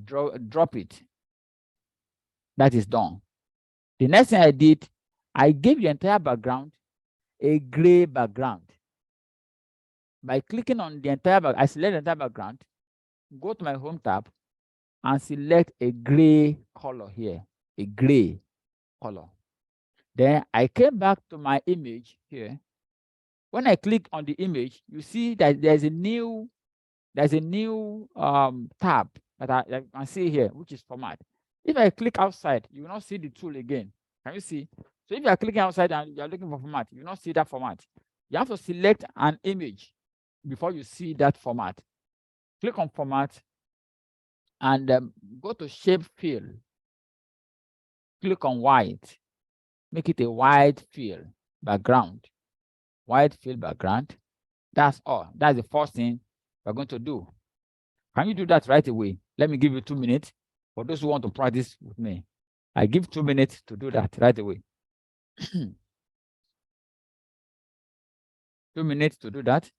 drop it. That is done. The next thing I did, I gave the entire background a gray background. By clicking on the entire I select the entire background, go to my home tab, and select a gray color here, a gray color. Then I came back to my image here. When I click on the image, you see that there's a new tab that I can see here, which is format. If I click outside, you will not see the tool again. Can you see? So if you are clicking outside and you are looking for format, you will not see that format. You have to select an image before you see that format. Click on format and go to shape fill. Click on white. Make it a white fill background. White fill background. That's all. That's the first thing we're going to do. Can you do that right away? Let me give you 2 minutes for those who want to practice with me. I give 2 minutes to do that right away. 2 minutes to do that.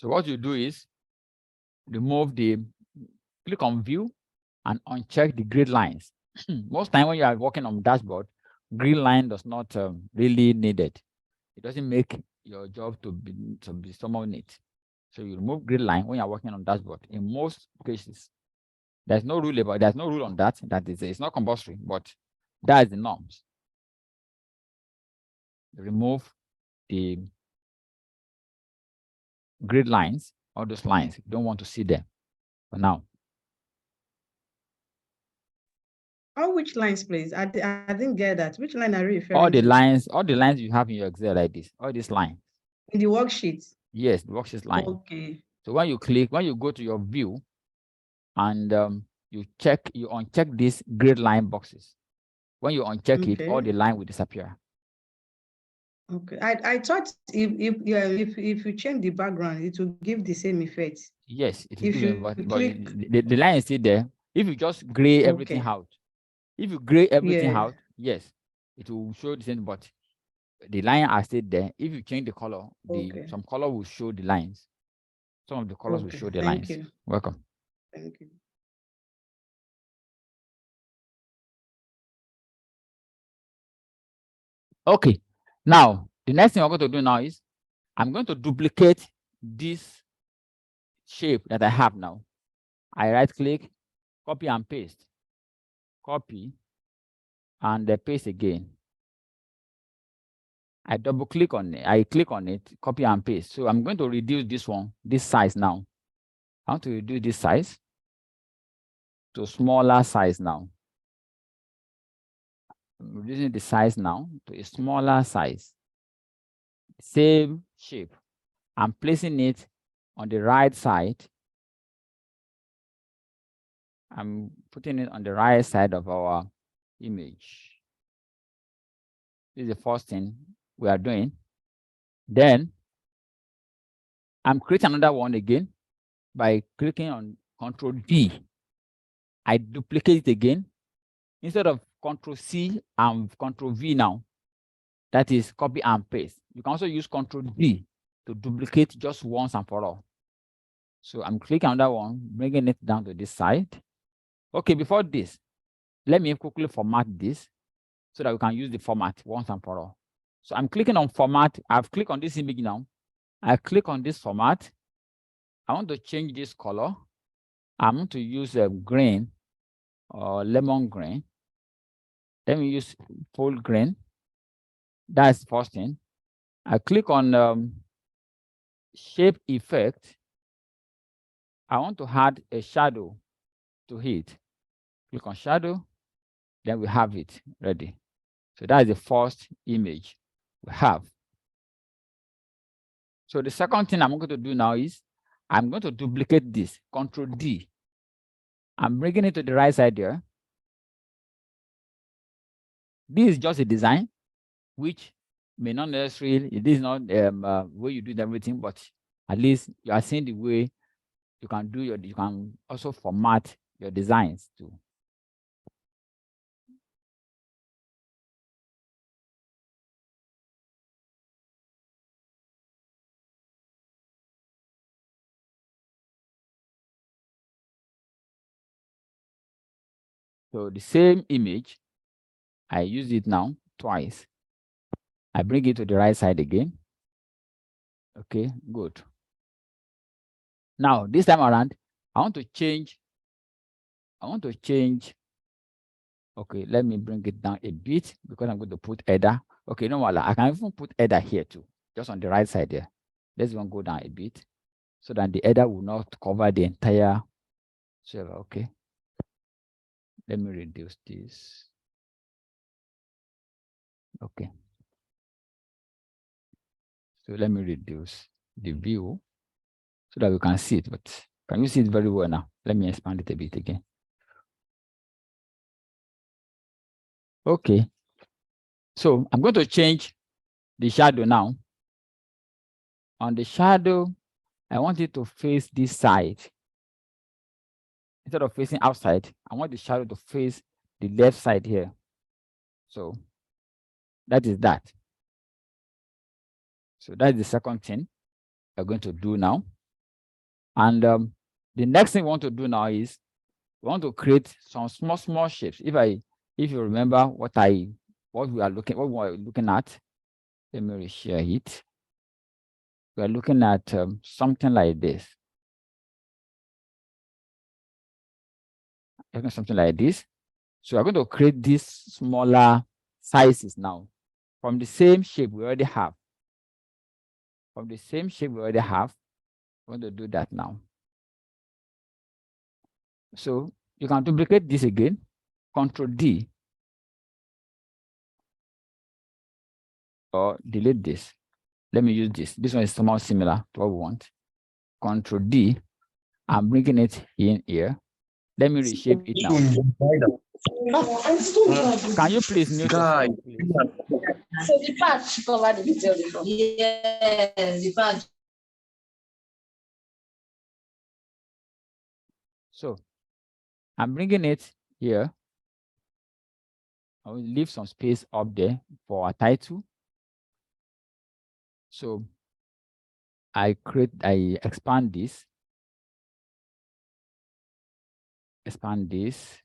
So what you do is remove click on view and uncheck the grid lines. Most time when you are working on dashboard, grid line does not really needed. It doesn't make your job to be somehow neat. So you remove grid line when you're working on dashboard in most cases. There's no rule about there's no rule on that. That is it's not compulsory, but that is the norms. Remove the grid lines, all those lines. You don't want to see them for now. Oh, which lines, please? I didn't get that. Which line are you referring All the to? lines you have in your Excel like this, all these lines. In the worksheet? Yes, the worksheet line. Okay. So when you go to your view and you uncheck these grid line boxes. When you uncheck it, all the line will disappear. Okay. I thought if you change the background, it will give the same effect. Yes, it If will you give but click, the line is still there. If you just gray everything okay. out, if you gray everything Yeah. out, yes, it will show the same, but the line are still there. If you change the color, Okay. some color will show the lines. Some of the colors will Okay. show the Thank lines. you. Welcome. Thank you. Okay. Now, the next thing we're going to do now is I'm going to duplicate this shape that I have now. I right click, copy and paste. Copy and paste again. I double click on it. I click on it, copy and paste. So I'm going to reduce this size now. I want to reduce this size to smaller size now. I'm reducing the size now to a smaller size. Same shape. I'm placing it on the right side. I'm putting it on the right side of our image. This is the first thing we are doing. Then I'm creating another one again by clicking on Control D. I duplicate it again. Instead of Control C and Control V now, that is copy and paste. You can also use Control D to duplicate just once and for all. So I'm clicking on that one, bringing it down to this side. Okay, before this, let me quickly format this so that we can use the format once and for all. So I'm clicking on format. I've clicked on this image now. I click on this format. I want to change this color. I'm going to use a green or lemon green. Let me use full green. That's the first thing. I click on shape effect. I want to add a shadow to it. Click on shadow, then we have it ready. So that is the first image we have. So the second thing I'm going to do now is I'm going to duplicate this, Control D. I'm bringing it to the right side here. This is just a design, which may not necessarily, it is not where you do everything, but at least you are seeing the way you can do you can also format your designs too. So the same image, I use it now twice. I bring it to the right side again. Okay, good. Now, this time around, I want to change. Okay, let me bring it down a bit because I'm going to put header. Okay, no matter. I can even put header here too, just on the right side there. Let's even go down a bit so that the header will not cover the entire server. Okay. Let me reduce this. Okay. So let me reduce the view so that we can see it. But can you see it very well now? Let me expand it a bit again. Okay. So I'm going to change the shadow now. On the shadow, I want it to face this side. Instead of facing outside, I want the shadow to face the left side here. So that is that. So that's the second thing we're going to do now. And the next thing we want to do now is we want to create some small shapes. If you remember what we were looking at, let me reshare it. We are looking at something like this. Something like this. So we're going to create these smaller sizes now from the same shape we already have. From the same shape we already have, we're going to do that now. So you can duplicate this again, Control D, or delete this. Let me use this. This one is somewhat similar to what we want. Control D, I'm bringing it in here. Let me reshape it now. Can you please mute yourself, please? So the patch covered the detail before. Yes, the patch. So I'm bringing it here. I will leave some space up there for a title. So I expand this. Expand this.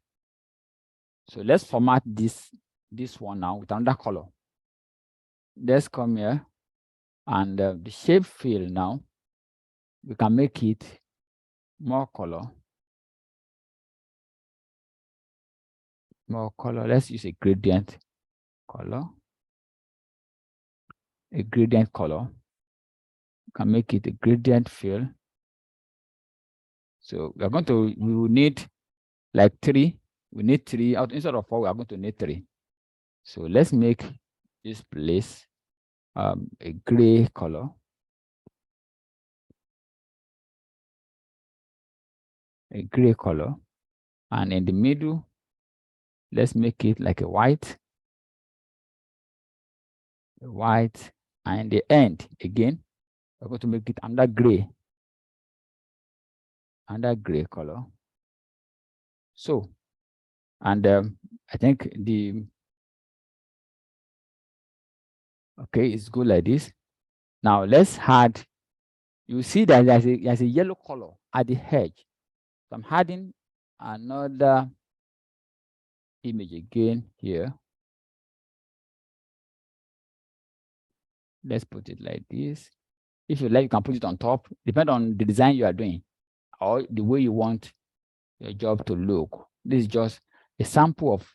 So let's format this one now with another color. Let's come here and the shape fill now. We can make it more color. More color. Let's use a gradient color. A gradient color. We can make it a gradient fill. So we will need like 3. We need 3 out instead of 4. We are going to need 3. So let's make this place a gray color. A gray color. And in the middle, let's make it like a white. A white. And in the end, again, we're going to make it under gray. Under gray color. So, and I think okay, it's good like this. Now let's add, you see that there's a yellow color at the edge. So I'm adding another image again here. Let's put it like this. If you like, you can put it on top, depend on the design you are doing or the way you want your job to look. This is just a sample of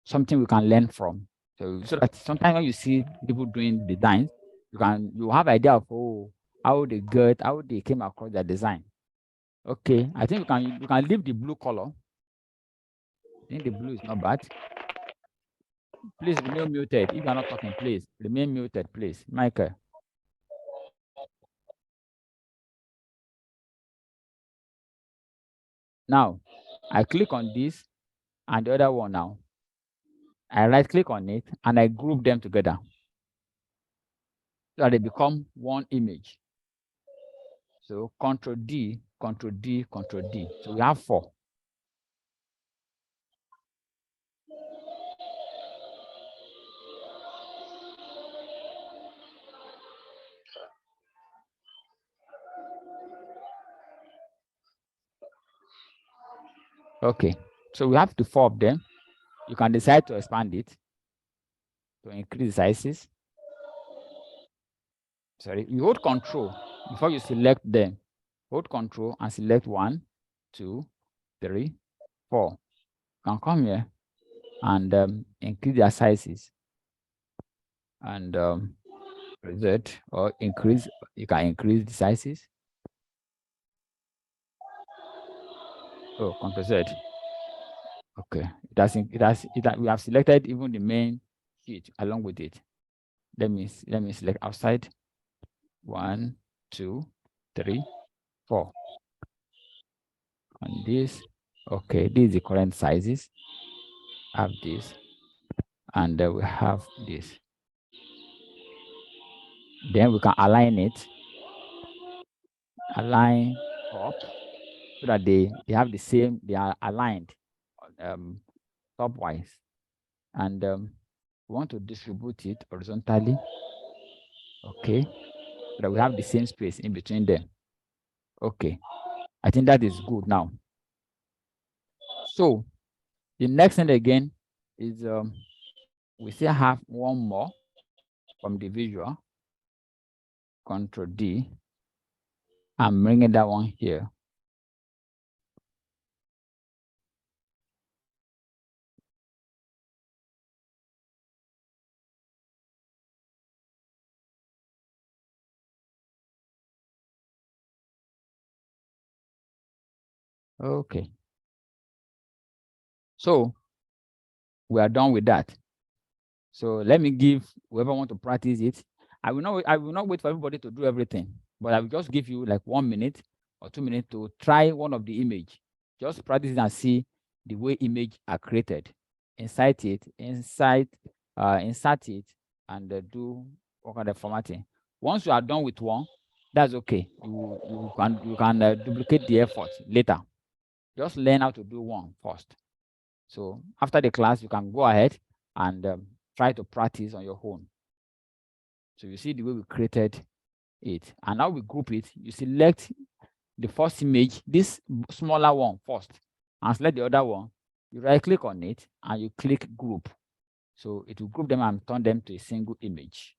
something we can learn from. So that sometimes when you see people doing designs, you have idea of how they came across their design. Okay, I think we can leave the blue color. I think the blue is not bad. Please remain muted. If you are not talking, please remain muted, please. Michael. Now, I click on this and the other one now. I right click on it and I group them together so that they become one image. So Control D, Control D, Control D. So we have 4. Okay, so we have the 4 of them. You can decide to expand it, to increase sizes. Sorry, you hold Control before you select them. Hold Control and select 1, 2, 3, 4. You can come here and increase their sizes and reset or increase. You can increase the sizes. Oh, Control Z. Okay, we have selected even the main sheet along with it. Let me select outside. 1, 2, 3, 4. And this, okay, this is the current sizes. Have this, and we have this. Then we can align it, align up so that they have the same, they are aligned top wise. And we want to distribute it horizontally. Okay, so that we have the same space in between them. Okay, I think that is good now. So the next thing again is we still have one more from the visual. Control D. I'm bringing that one here. Okay. So we are done with that. So let me give whoever want to practice it. I will not wait for everybody to do everything, but I will just give you like 1 minute or 2 minutes to try one of the image. Just practice it and see the way image are created. Insert it, and do all kind of formatting. Once you are done with one, that's okay. You can duplicate the effort later. Just learn how to do one first. So after the class, you can go ahead and try to practice on your own. So you see the way we created it. And now we group it. You select the first image, this smaller one first, and select the other one. You right click on it and you click group. So it will group them and turn them to a single image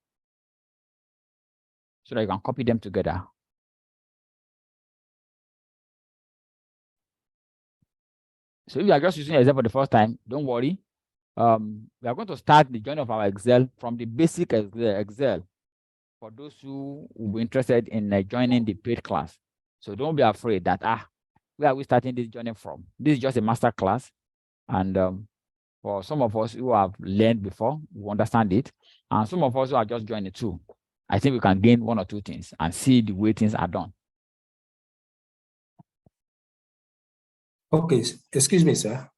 so that you can copy them together. So if you are just using Excel for the first time, don't worry. We are going to start the journey of our Excel from the basic Excel for those who will be interested in joining the paid class. So don't be afraid that, where are we starting this journey from? This is just a master class. And for some of us who have learned before, we understand it. And some of us who are just joining too, I think we can gain 1 or 2 things and see the way things are done. Okay, excuse me, sir.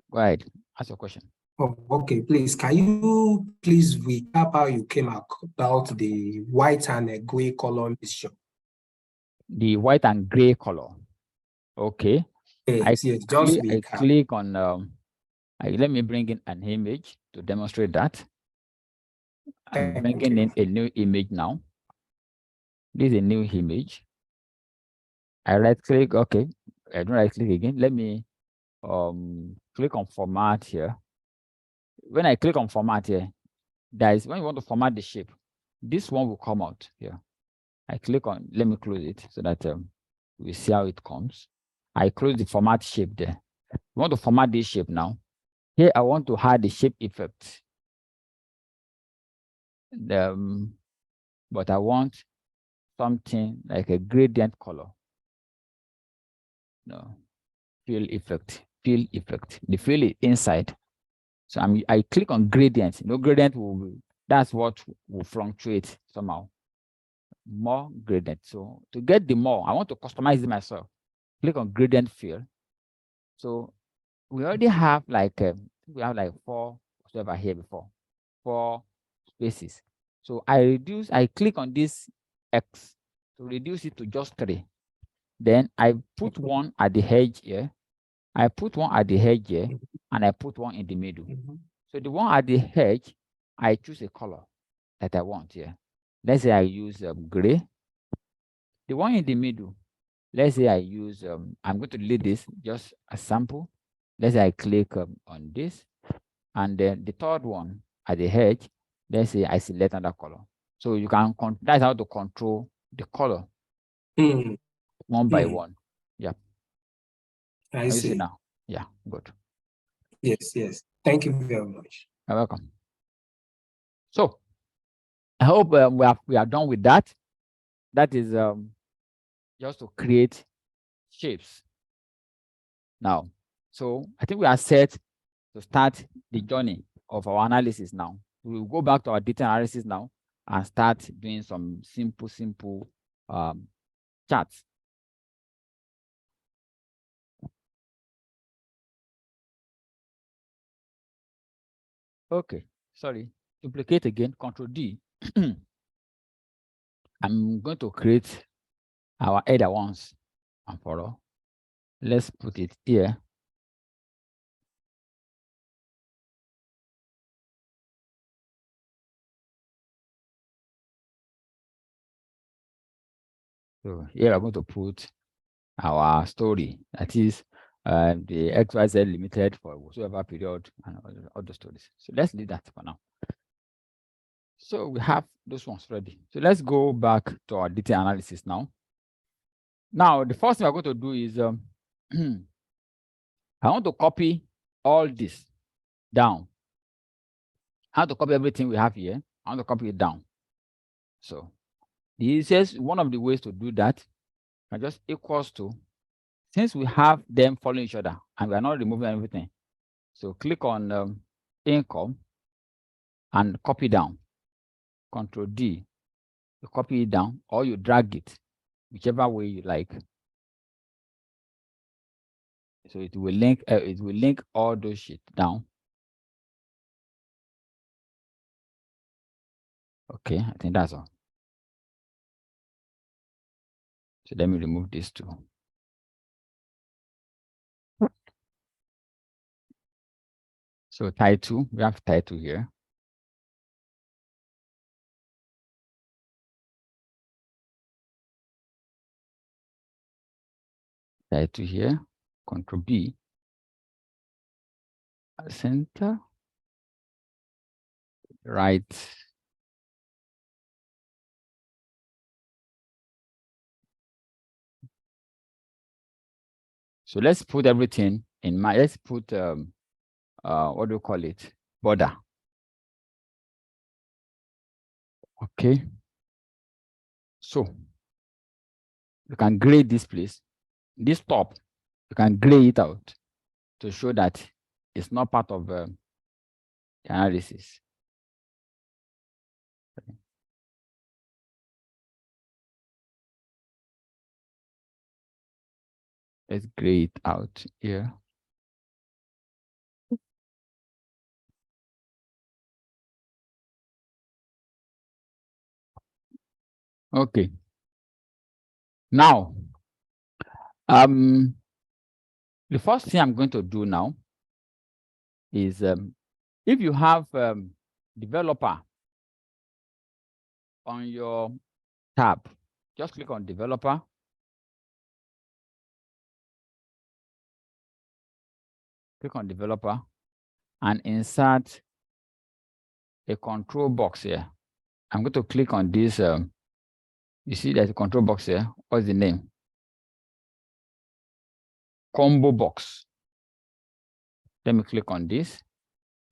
Go ahead, ask your question. Oh, okay, please, can you please recap how you came about the white and gray color mixture? The white and gray color. Okay. Yes, yes, just I click on, let me bring in an image to demonstrate that. I'm bringing in a new image now. This is a new image. I right click, okay. I don't right click again. Let me click on format here. When I click on format here, that is when you want to format the shape, this one will come out here. I click on, let me close it so that we see how it comes. I close the format shape there. We want to format this shape now. Here, I want to add the shape effect. But I want something like a gradient color. No, fill effect, fill effect. The fill is inside. So I click on gradient. No gradient that's what will fluctuate somehow. More gradient. So to get the more, I want to customize it myself. Click on gradient fill. So we already have like we have like 4 whatever here before, 4 spaces. So I click on this X to reduce it to just 3. Then I put one at the edge here. I put one at the edge here, and I put one in the middle. So the one at the edge, I choose a color that I want here. Let's say I use gray. The one in the middle, let's say I use, I'm going to delete this, just a sample. Let's say I click on this. And then the third one at the edge, let's say I select another color. So you can, that's how to control the color one by one. Yeah. I see. Now. Yeah, good. Yes, yes. Thank you very much. You're welcome. So I hope we are done with that. That is just to create shapes. Now, so I think we are set to start the journey of our analysis now. We will go back to our data analysis now and start doing some simple charts. Okay, sorry, duplicate again, Control D. I'm going to create our header once and for all. Let's put it here. So here I'm going to put our story, that is the XYZ Limited for whatsoever period and all the stories. So let's leave that for now. So we have those ones ready. So let's go back to our data analysis now. Now, the first thing we're going to do is I want to copy all this down. I want to copy everything we have here. I want to copy it down. So the easiest, one of the ways to do that are just equals to, since we have them following each other and we are not removing everything. So click on income and copy down. Control D, you copy it down or you drag it, whichever way you like. So it will link all those shit down. Okay, I think that's all. So let me remove this too. So title, we have title here. Title here, Control B, center, right. So let's put everything in my, let's put, what do you call it? Border. Okay. So you can grade this place. This top, you can gray it out to show that it's not part of the analysis. Let's gray it out here. Okay. Now, the first thing I'm going to do now is if you have developer on your tab, just click on developer. Click on developer and insert a control box here. I'm going to click on this. You see there's a control box here. What's the name? Combo box. Let me click on this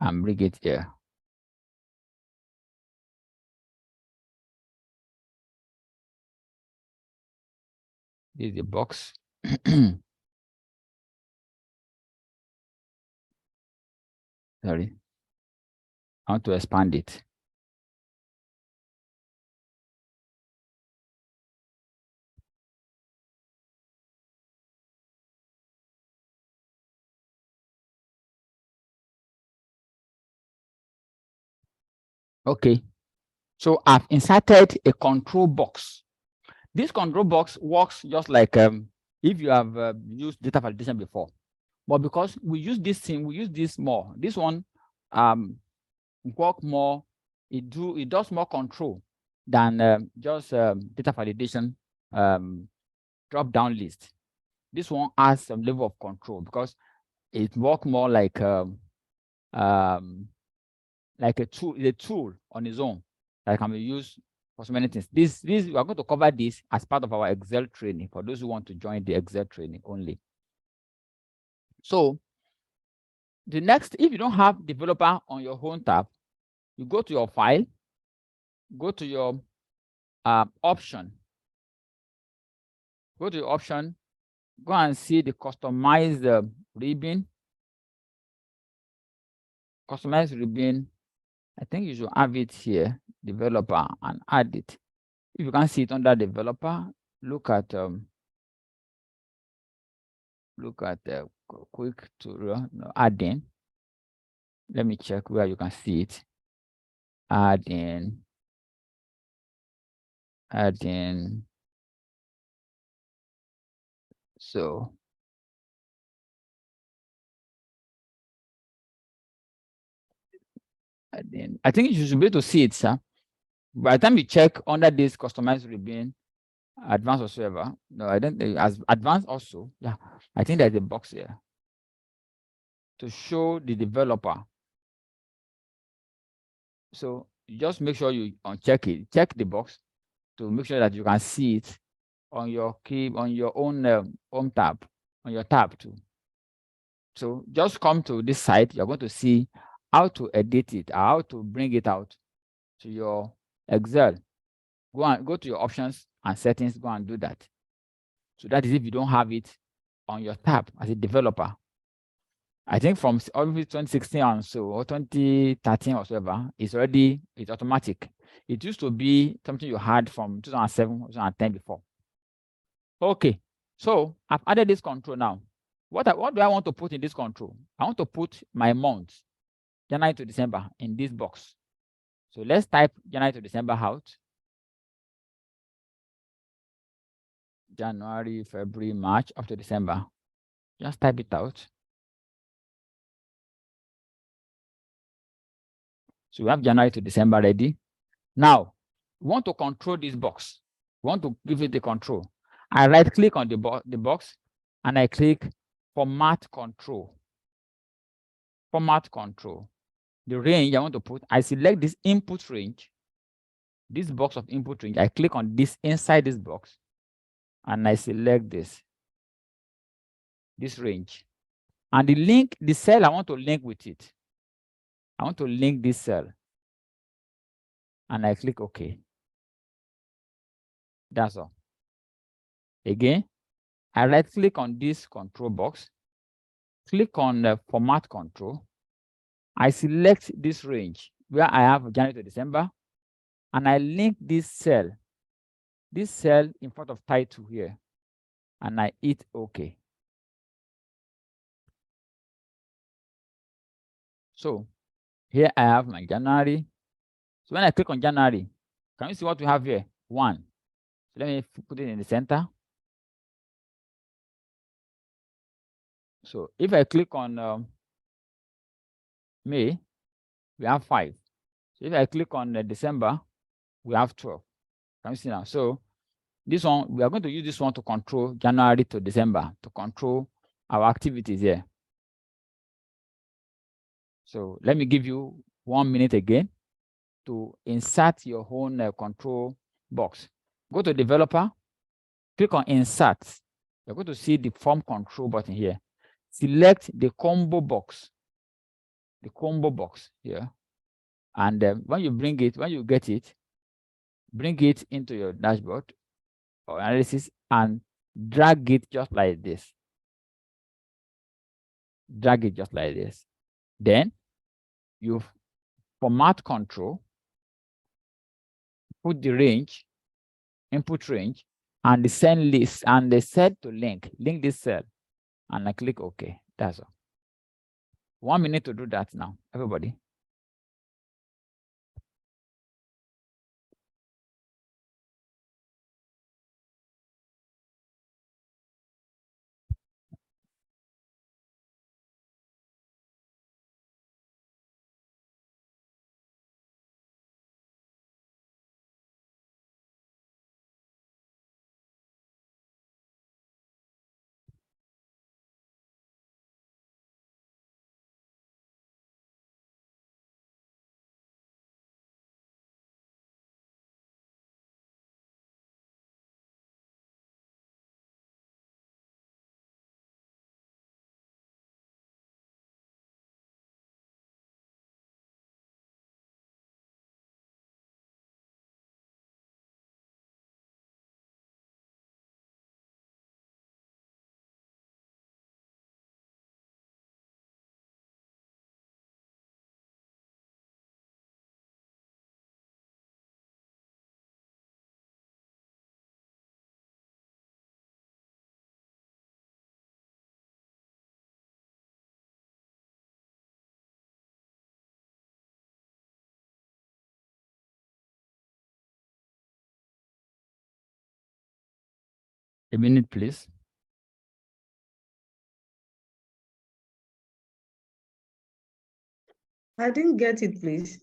and bring it here. This is the box. Sorry. I want to expand it. Okay. So I've inserted a control box. This control box works just like if you have used data validation before. But because we use this thing, we use this more. This one work more, it does more control than just data validation drop-down list. This one has some level of control because it works more like a tool on its own that can be used for so many things. This we are going to cover this as part of our Excel training for those who want to join the Excel training only. So the next, if you don't have developer on your home tab, you go to your file, go to your option, go to your option, go and see the customized ribbon. Customized ribbon, I think you should have it here, developer, and add it. If you can see it under developer, look at the quick tutorial, no, add-in. Let me check where you can see it. Add-in. So add-in. I think you should be able to see it, sir. By the time you check under this customized ribbon, advanced whatsoever. No, I don't think as advanced also. Yeah, I think there's a box here to show the developer. So you just make sure you uncheck it, check the box to make sure that you can see it on your key, on your own home tab, on your tab too. So just come to this site, you're going to see how to edit it, how to bring it out to your Excel. Go to your options and settings, go and do that. So that is if you don't have it on your tab as a developer. I think from 2016 and so, or 2013 or whatever, it's automatic. It used to be something you had from 2007, 2010 before. Okay, so I've added this control now. What do I want to put in this control? I want to put my months, January to December, in this box. So let's type January to December out. January, February, March, up to December. Just type it out. So we have January to December ready. Now, we want to control this box. We want to give it the control. I right click on the box and I click format control. Format control. The range I want to put, I select this input range, this box of input range. I click on this inside this box and I select this range. And the cell I want to link with it. I want to link this cell. And I click OK. That's all. Again, I right click on this control box, click on the format control. I select this range where I have January to December, and I link this cell in front of title here, and I hit OK. So here I have my January. So when I click on January, can you see what we have here? 1. So let me put it in the center. So if I click on May, we have 5. So if I click on December, we have 12. Can you see now? So this one, we are going to use this one to control January to December, to control our activities here. So let me give you 1 minute again to insert your own control box. Go to developer, click on insert. You're going to see the form control button here. Select the combo box here. And when you get it, bring it into your dashboard or analysis and drag it just like this. Drag it just like this. Then you format control, put the range, input range, and the send list, and the set to link this cell, and I click OK. That's all. 1 minute to do that now, everybody. A minute, please. I didn't get it, please.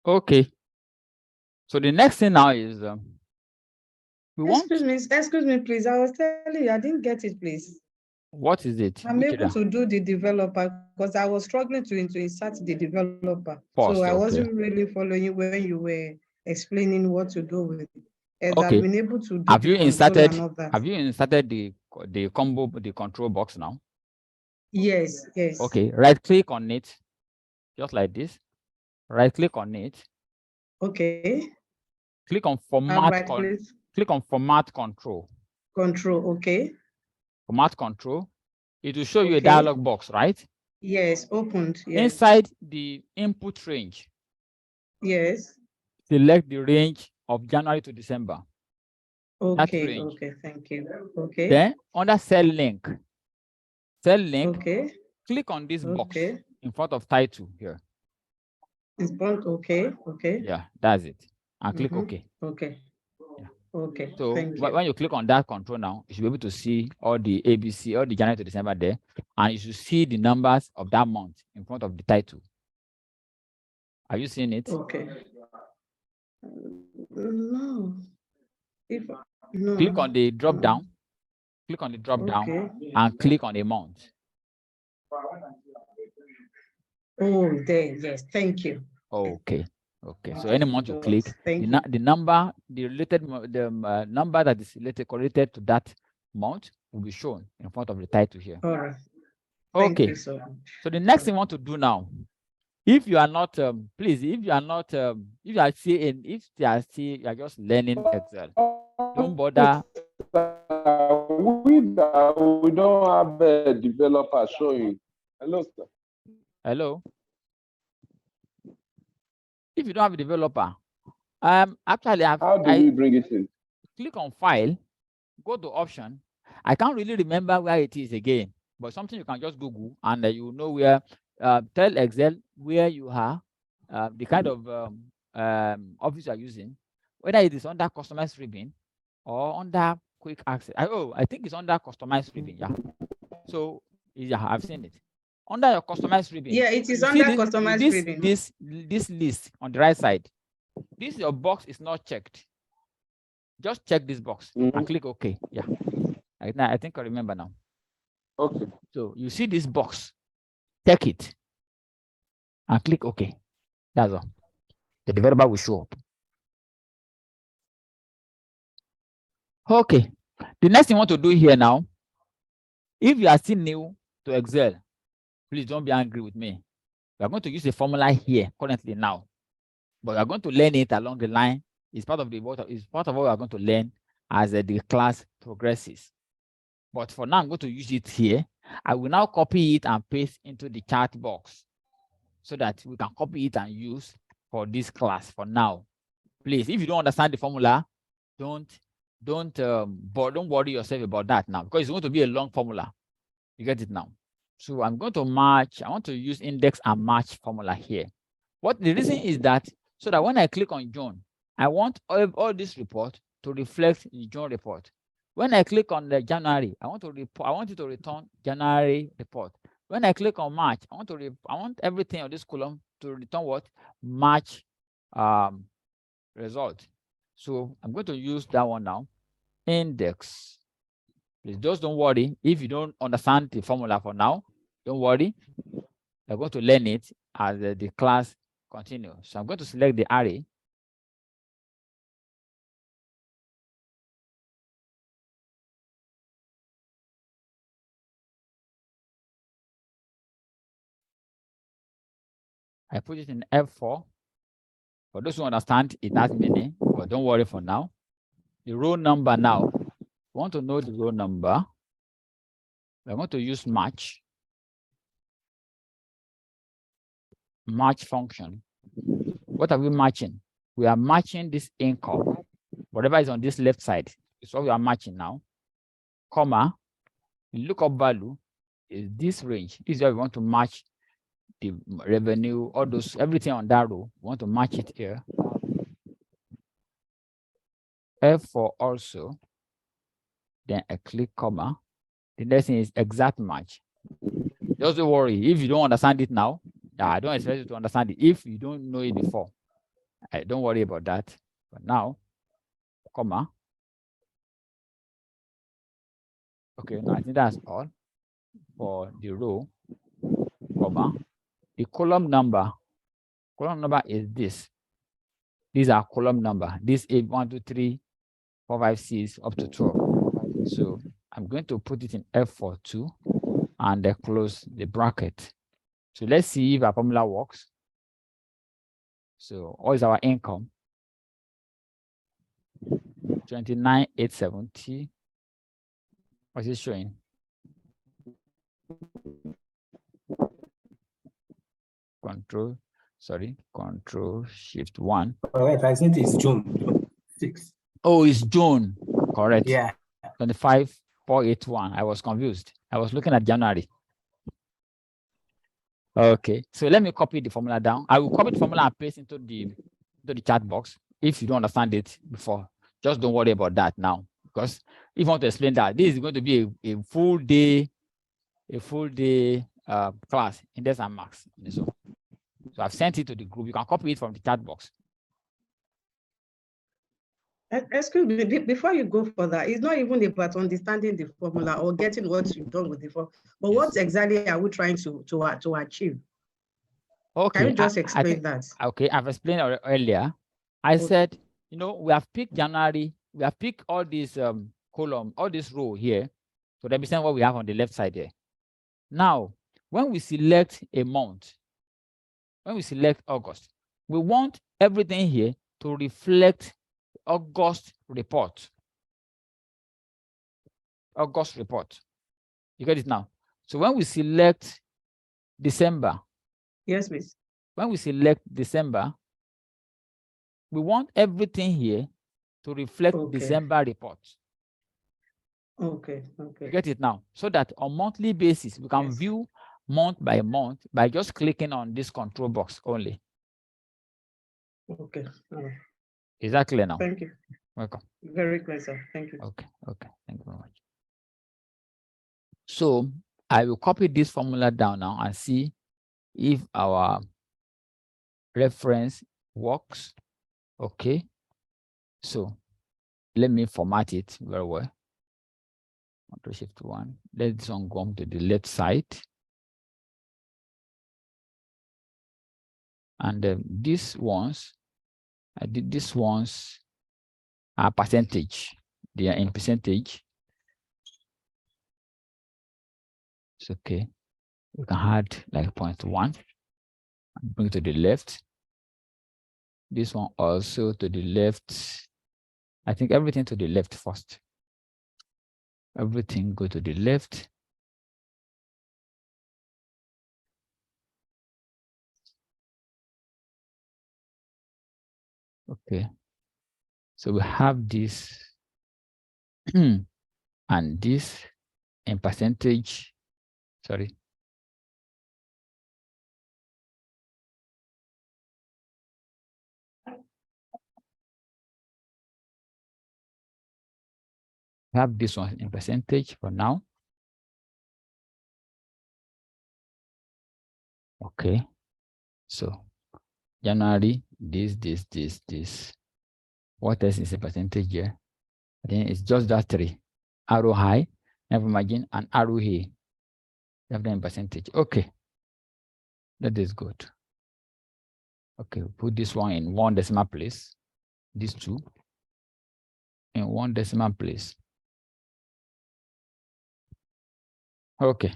Okay. So the next thing now is we want. Excuse me, please. I was telling you, I didn't get it, please. What is it? I'm able to do the developer because I was struggling to insert the developer. First, so I okay. wasn't really following you when you were explaining what to do with it. As Okay. I've been able to do Have the you inserted? and all that. Have you inserted the combo, the control box now? Yes, yes. Okay. Right click on it, just like this. Right click on it. Okay. Click on format. Click on format control. Control. Okay. Format control. It will show you a dialog box, right? Yes, opened. Yes. Inside the input range. Yes. Select the range of January to December. Okay. Okay. Thank you. Okay. Then under cell link. Okay. Click on this box in front of title here. It's front. Okay. Okay. Yeah, that's it. And click OK. Okay. Yeah. Okay. So thank you. when you click on that control now, you should be able to see all the ABC, all the January to December there, and you should see the numbers of that month in front of the title. Are you seeing it? Okay. No. No. Click on the drop down. Click on the drop down and click on the month. Oh, there. Yes. Thank you. Okay. Okay. So any month you click, the number, the related number that is correlated to that month will be shown in front of the title here. All right. Okay. Thank you so much. So the next thing I want to do now, if you are not, please, if you are not, if you are still you are just learning Excel, don't bother. We don't have a developer showing. Hello, sir. Hello. If you don't have a developer, actually, how do we bring it in? Click on File, go to Option. I can't really remember where it is again. but something you can just Google and you know where, tell Excel where you are, the kind of office you are using, whether it is under customized ribbon or under quick access. I think it's under customized ribbon. Yeah. So yeah, I've seen it. Under your customized ribbon. Yeah, it is you see under customized ribbon. This list on the right side. This your box is not checked. Just check this box and click OK. Yeah. I think I remember now. Okay. So you see this box, check it and click OK. That's all. The developer will show up. Okay. The next thing I want to do here now, if you are still new to Excel, please don't be angry with me. We are going to use a formula here currently now, but we are going to learn it along the line. It's part of what we are going to learn as the class progresses. But for now, I'm going to use it here. I will now copy it and paste into the chat box so that we can copy it and use for this class for now. Please, if you don't understand the formula, don't worry yourself about that now, because it's going to be a long formula. You get it now? So I'm going to match. I want to use index and match formula here. What the reason is that, so that when I click on June, I want all this report to reflect the June report. When I click on the January, I want it to return January report. When I click on March, I want everything on this column to return what? March result. So I'm going to use that one now. Index. Please just don't worry. If you don't understand the formula for now, don't worry. We're going to learn it as the class continues. So I'm going to select the array. I put it in F4. For those who understand, it has meaning, but don't worry for now. The row number now, we want to know the row number. We're going to use match function. What are we matching? We are matching this income. Whatever is on this left side is what we are matching now. Comma, the lookup value is this range. This is where we want to match the revenue, all those, everything on that row. We want to match it here. F4 also. Then I click comma. The next thing is exact match. Just don't worry. If you don't understand it now, I don't expect you to understand it. If you don't know it before, don't worry about that. But now, comma. Okay, no, I think that's all for the row, comma. The column number is this. These are column number. This is 1, 2, 3, 4, 5, 6, up to 12. So I'm going to put it in F4 too, and close the bracket. So let's see if our formula works. So what is our income? 29,870. What's it showing? Control Shift 1. Correct. I think it's June 6. Oh, it's June. Correct. Yeah. 25,481. I was confused. I was looking at January. Okay. So let me copy the formula down. I will copy the formula and paste into the chat box. If you don't understand it before, just don't worry about that now. Because if you want to explain that, this is going to be a full day class, index and max. So I've sent it to the group. You can copy it from the chat box. Excuse me, before you go further, it's not even about understanding the formula or getting what you've done with the formula, but yes. What exactly are we trying to achieve? Okay. Can you just explain that? Okay, I've explained earlier. I said, we have picked January. We have picked all these column, all this row here to represent what we have on the left side here. Now, when we select a month, when we select August, we want everything here to reflect August report. August report. You get it now? So when we select December. Yes, miss. When we select December, we want everything here to reflect December report. Okay, okay. You get it now? So that on monthly basis, we can view month by month by just clicking on this control box only. Okay. Is that clear now? Thank you. Welcome. Very clear, sir. Thank you. Okay, okay. Thank you very much. So I will copy this formula down now and see if our reference works. Okay. So let me format it very well. Control Shift 1. Let this one go to the left side. And these ones, these ones are percentage. They are in percentage. It's okay. We can add like 0.1 and bring it to the left. This one also to the left. I think everything to the left first. Everything go to the left. Okay. So we have this and this in percentage. Sorry. We have this one in percentage for now. Okay. So January, this. What else is a percentage here? I think it's just that 3. Arrow high, never margin, and arrow here. You have them in percentage. Okay. That is good. Okay, put this one in 1 decimal place. These two in 1 decimal place. Okay.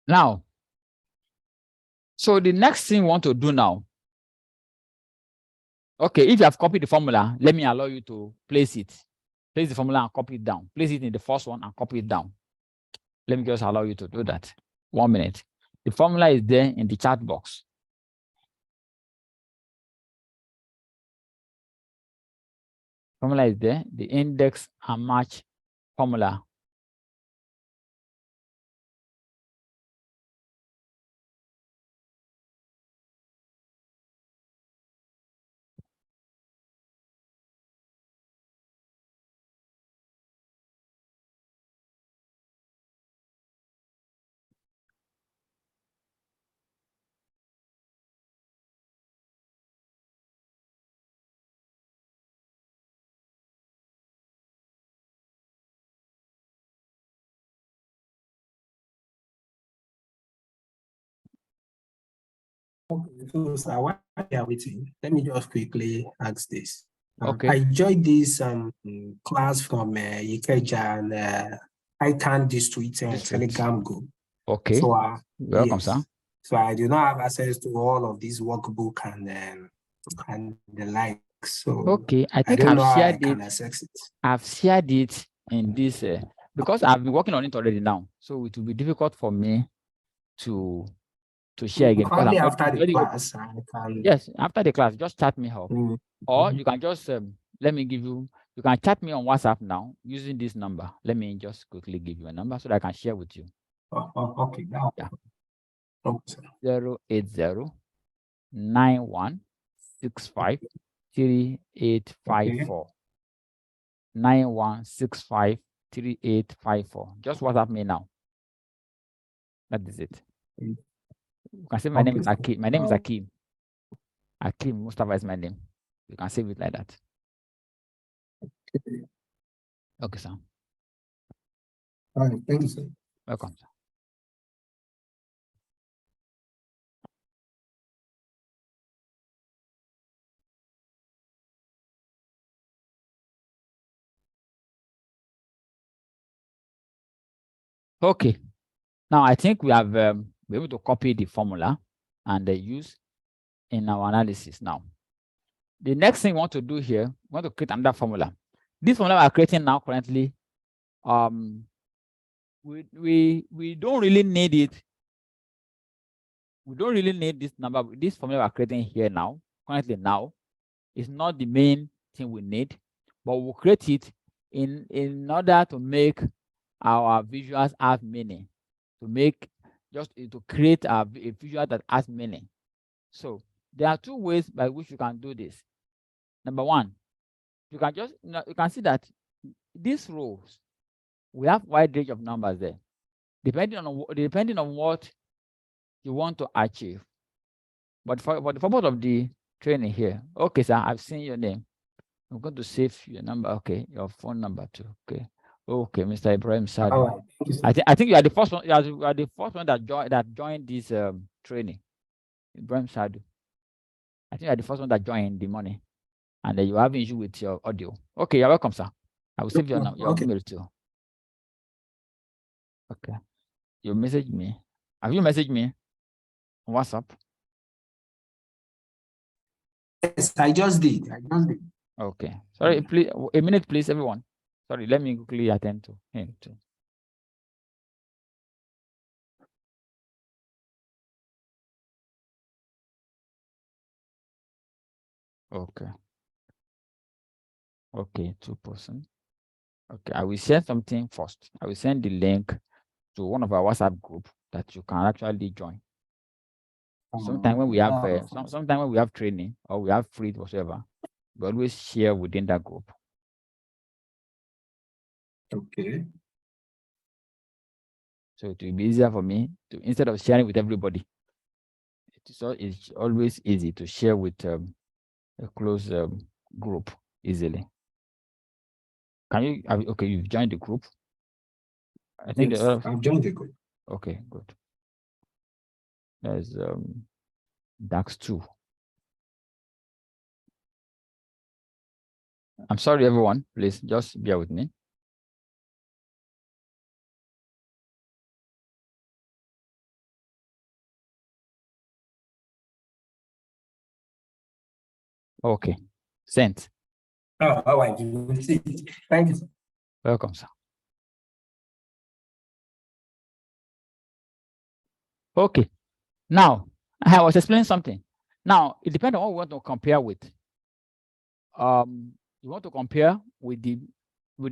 Now, so the next thing we want to do now. Okay, if you have copied the formula, let me allow you to place it. Place the formula and copy it down. Place it in the first one and copy it down. Let me just allow you to do that. 1 minute. The formula is there in the chat box. Formula is there, the index and match formula. Okay, so sir, while we are waiting, let me just quickly ask this. Okay. I joined this class from Ikeja and ICANN District Telegram group. Okay. So welcome, yes. sir. So I do not have access to all of these workbook and the like. So okay, I think don't I've know how I shared can it. access it. I've shared it in this because I've been working on it already now. So it will be difficult for me to share again. Because Probably I'm after the already class, I can. yes, after the class, just chat me up. Or you can just let me give you. You can chat me on WhatsApp now using this number. Let me just quickly give you a number so that I can share with you. Okay. Now. Yeah. Okay. 080 9165 3854. 9165 3854. Just WhatsApp me now. That is it. You can say my name is Akim. My name is Akim. Akim Mustafa is my name. You can save it like that. Okay, sir. All right. Thank you, sir. Welcome, sir. Okay. Now I think we have been able to copy the formula and use in our analysis now. The next thing we want to do here, we want to create another formula. This formula we are creating now currently, we don't really need it. We don't really need this number. This formula we are creating here now, currently now, is not the main thing we need, but we'll create it in order to make our visuals have meaning, to create a visual that has meaning. So there are two ways by which you can do this. Number one, you can see that these rows, we have wide range of numbers there, depending on what you want to achieve. But for the purpose of the training here, okay, sir, I've seen your name. I'm going to save your number. Okay, your phone number too. Okay, Mr. Ibrahim Sadi. All right. I think you are the first one. You are the first one that joined this training. Ibrahim Sadi. I think you are the first one that joined the morning, and you have issue with your audio. Okay, you're welcome, sir. I will save your email too. Okay, you message me. Have you messaged me on WhatsApp? Yes, I just did. Okay. Sorry, please, a minute, please, everyone. Sorry, let me quickly attend to him too. Okay. Okay, 2%. Okay, I will share something first. I will send the link to one of our WhatsApp group that you can actually join. Sometime when we have sometime when we have training or we have free whatever, we always share within that group. Okay. So it will be easier for me to, instead of sharing with everybody, it's always easy to share with a close group easily. Can you? Okay, you've joined the group. I think yes, I've joined the group. Okay, good. There's DAX 2. I'm sorry, everyone. Please just bear with me. Okay, sent. Oh, all right. You will see. Thank you, sir. Welcome, sir. Okay, now I was explaining something. Now it depends on what we want to compare with. You want to compare with the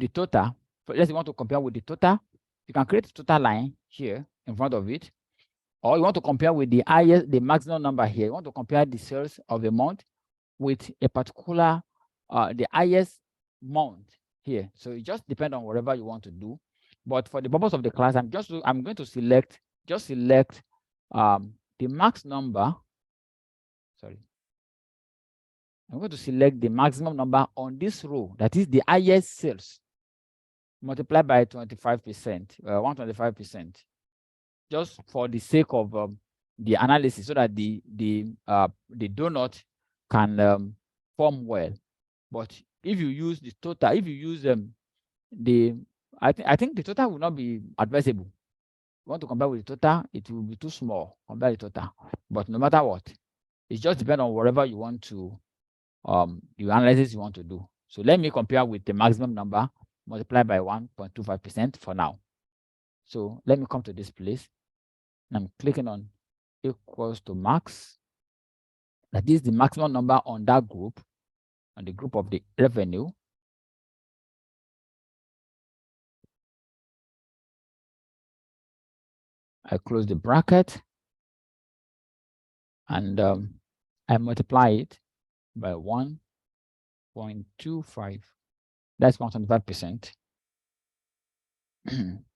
total. Let's say you want to compare with the total. You can create a total line here in front of it, or you want to compare with the maximum number here. You want to compare the sales of a month with a particular the highest month here. So it just depends on whatever you want to do. But for the purpose of the class, I'm going to select the max number. Sorry. I'm going to select the maximum number on this row, that is the highest sales, multiplied by 25%, 125%, just for the sake of the analysis, so that the donut can form well. But if you use the total, if you use I think the total will not be advisable. You want to compare with the total, it will be too small compare the total. But no matter what, it just depends on whatever you want to the analysis you want to do. So let me compare with the maximum number multiplied by 1.25% for now. So let me come to this place. I'm clicking on equals to max. That is the maximum number on that group, on the group of the revenue. I close the bracket and I multiply it by 1.25. That's 125%.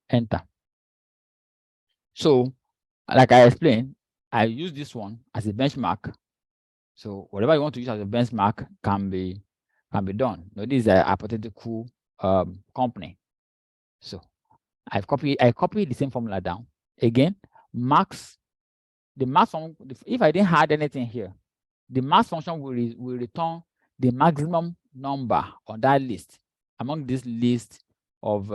Enter. So, like I explained, I use this one as a benchmark. So whatever you want to use as a benchmark can be done. Now, this is a hypothetical company. So I copy the same formula down. Again, the max function, if I didn't add anything here, the max function will return the maximum number on that list among this list of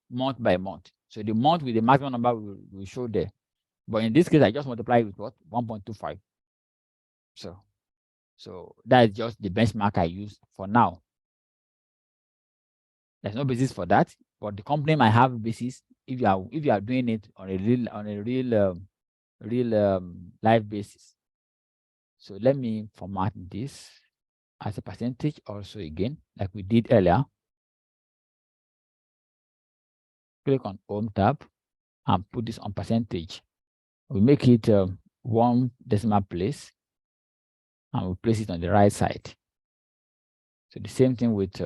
month by month. So the month with the maximum number will show there. But in this case, I just multiply it with what? 1.25. So that is just the benchmark I use for now. There's no basis for that, but the company might have a basis if you are doing it on a real live basis. So let me format this as a percentage also again, like we did earlier. click on Home tab, and put this on percentage. We make it 1 decimal place, and we place it on the right side. So the same thing with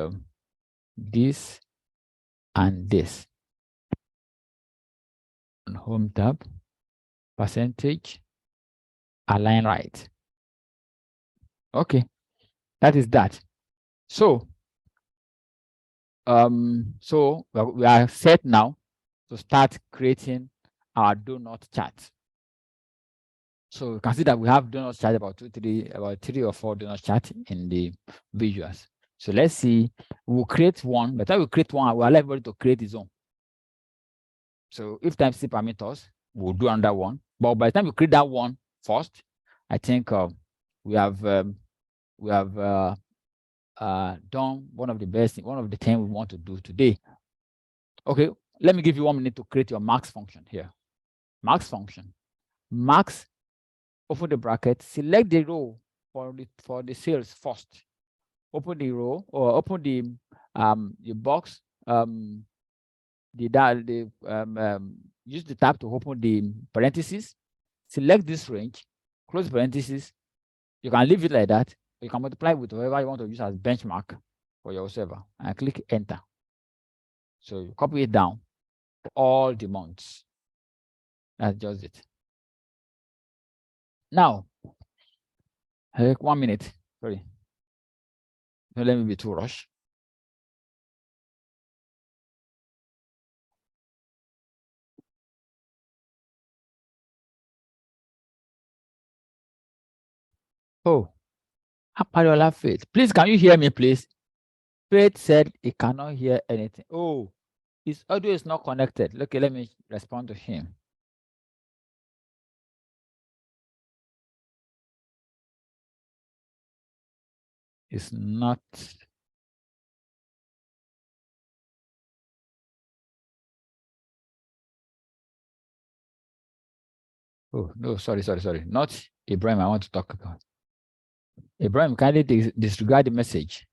this and this. On Home tab, percentage, align right. Okay, that is that. So, we are set now to start creating our donut chart. So you can see that we have donut chart about 3 or 4 donut chart in the visuals. So let's see. We'll create one. By the time we create one, we'll allow everybody to create his own. So if time still permit us, we'll do another one. But by the time we create that one first, I think we have done one of the best, one of the things we want to do today. Okay, let me give you 1 minute to create your max function here. Max function. Max, open the bracket, select the row for the sales first. Open the row or open the box. Use the tab to open the parentheses. Select this range, close parentheses. You can leave it like that. You can multiply with whatever you want to use as benchmark for your server and click enter. So you copy it down for all the months. That's just it. Now, 1 minute. Sorry. Don't let me be too rushed. Oh, Apariola Faith. Please, can you hear me, please? Faith said he cannot hear anything. Oh, his audio is not connected. Okay, let me respond to him. It's not. Oh, no, sorry. Not Ibrahim, I want to talk about. Ibrahim, kindly disregard the message.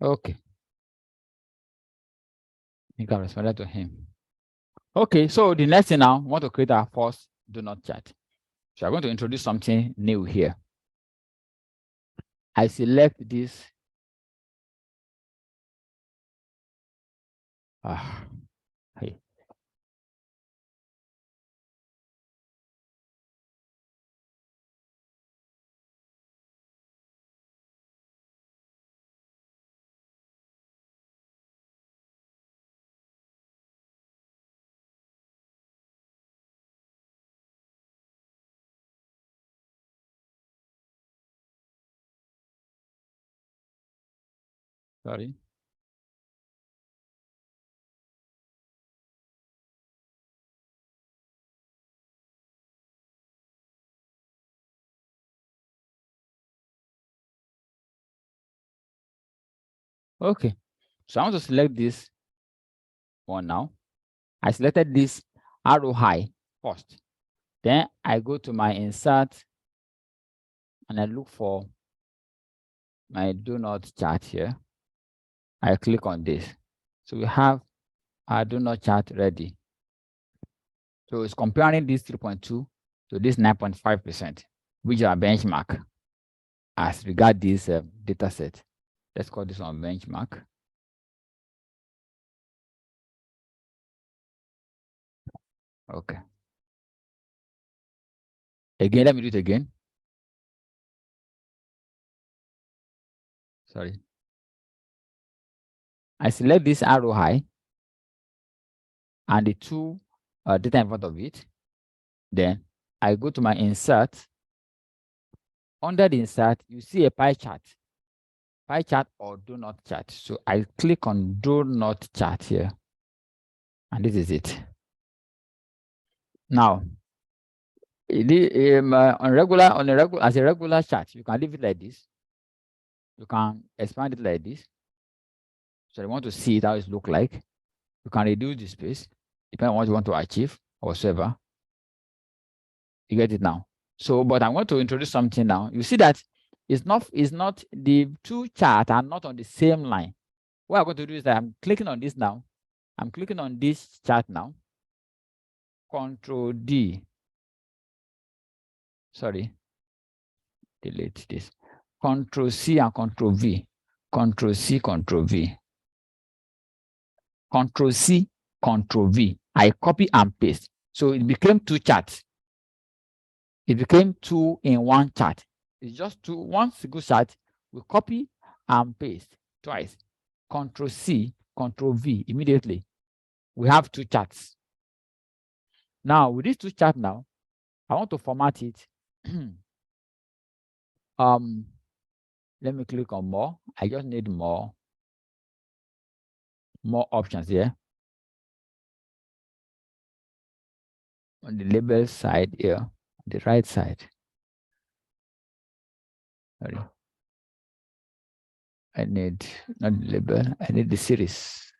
Okay. I think I responded to him. Okay, so the next thing now, we want to create our first donut chart. So I'm going to introduce something new here. I select this. Hey. Sorry. Okay, so I want to select this one now. I selected this arrow high first. Then I go to my insert and I look for my donut chart here. I click on this. So we have our donut chart ready. So it's comparing this 3.2 to this 9.5%, which are benchmark as regard this data set. Let's call this one benchmark. Okay. Again, let me do it again. Sorry. I select this arrow high and the two data in front of it. Then I go to my insert. Under the insert, you see a pie chart or donut chart. So I click on donut chart here, and this is it. Now, As a regular chart, you can leave it like this. You can expand it like this. So you want to see it, how it look like. You can reduce the space, depending on what you want to achieve or whatever. You get it now. So, but I'm going to introduce something now. You see that it's not the two charts are not on the same line. What I'm going to do is that I'm clicking on this now. I'm clicking on this chart now. Control D. Sorry. Delete this. Control C and Control V. Control C, Control V. Control C, Control V. I copy and paste. So it became two charts. It became two in one chart. It's just one single chart. We copy and paste twice. Control C, Control V immediately. We have two charts. Now with these two charts now, I want to format it. Let me click on more. I just need more options here. On the label side here, on the right side. Sorry. I need not the label, I need the series.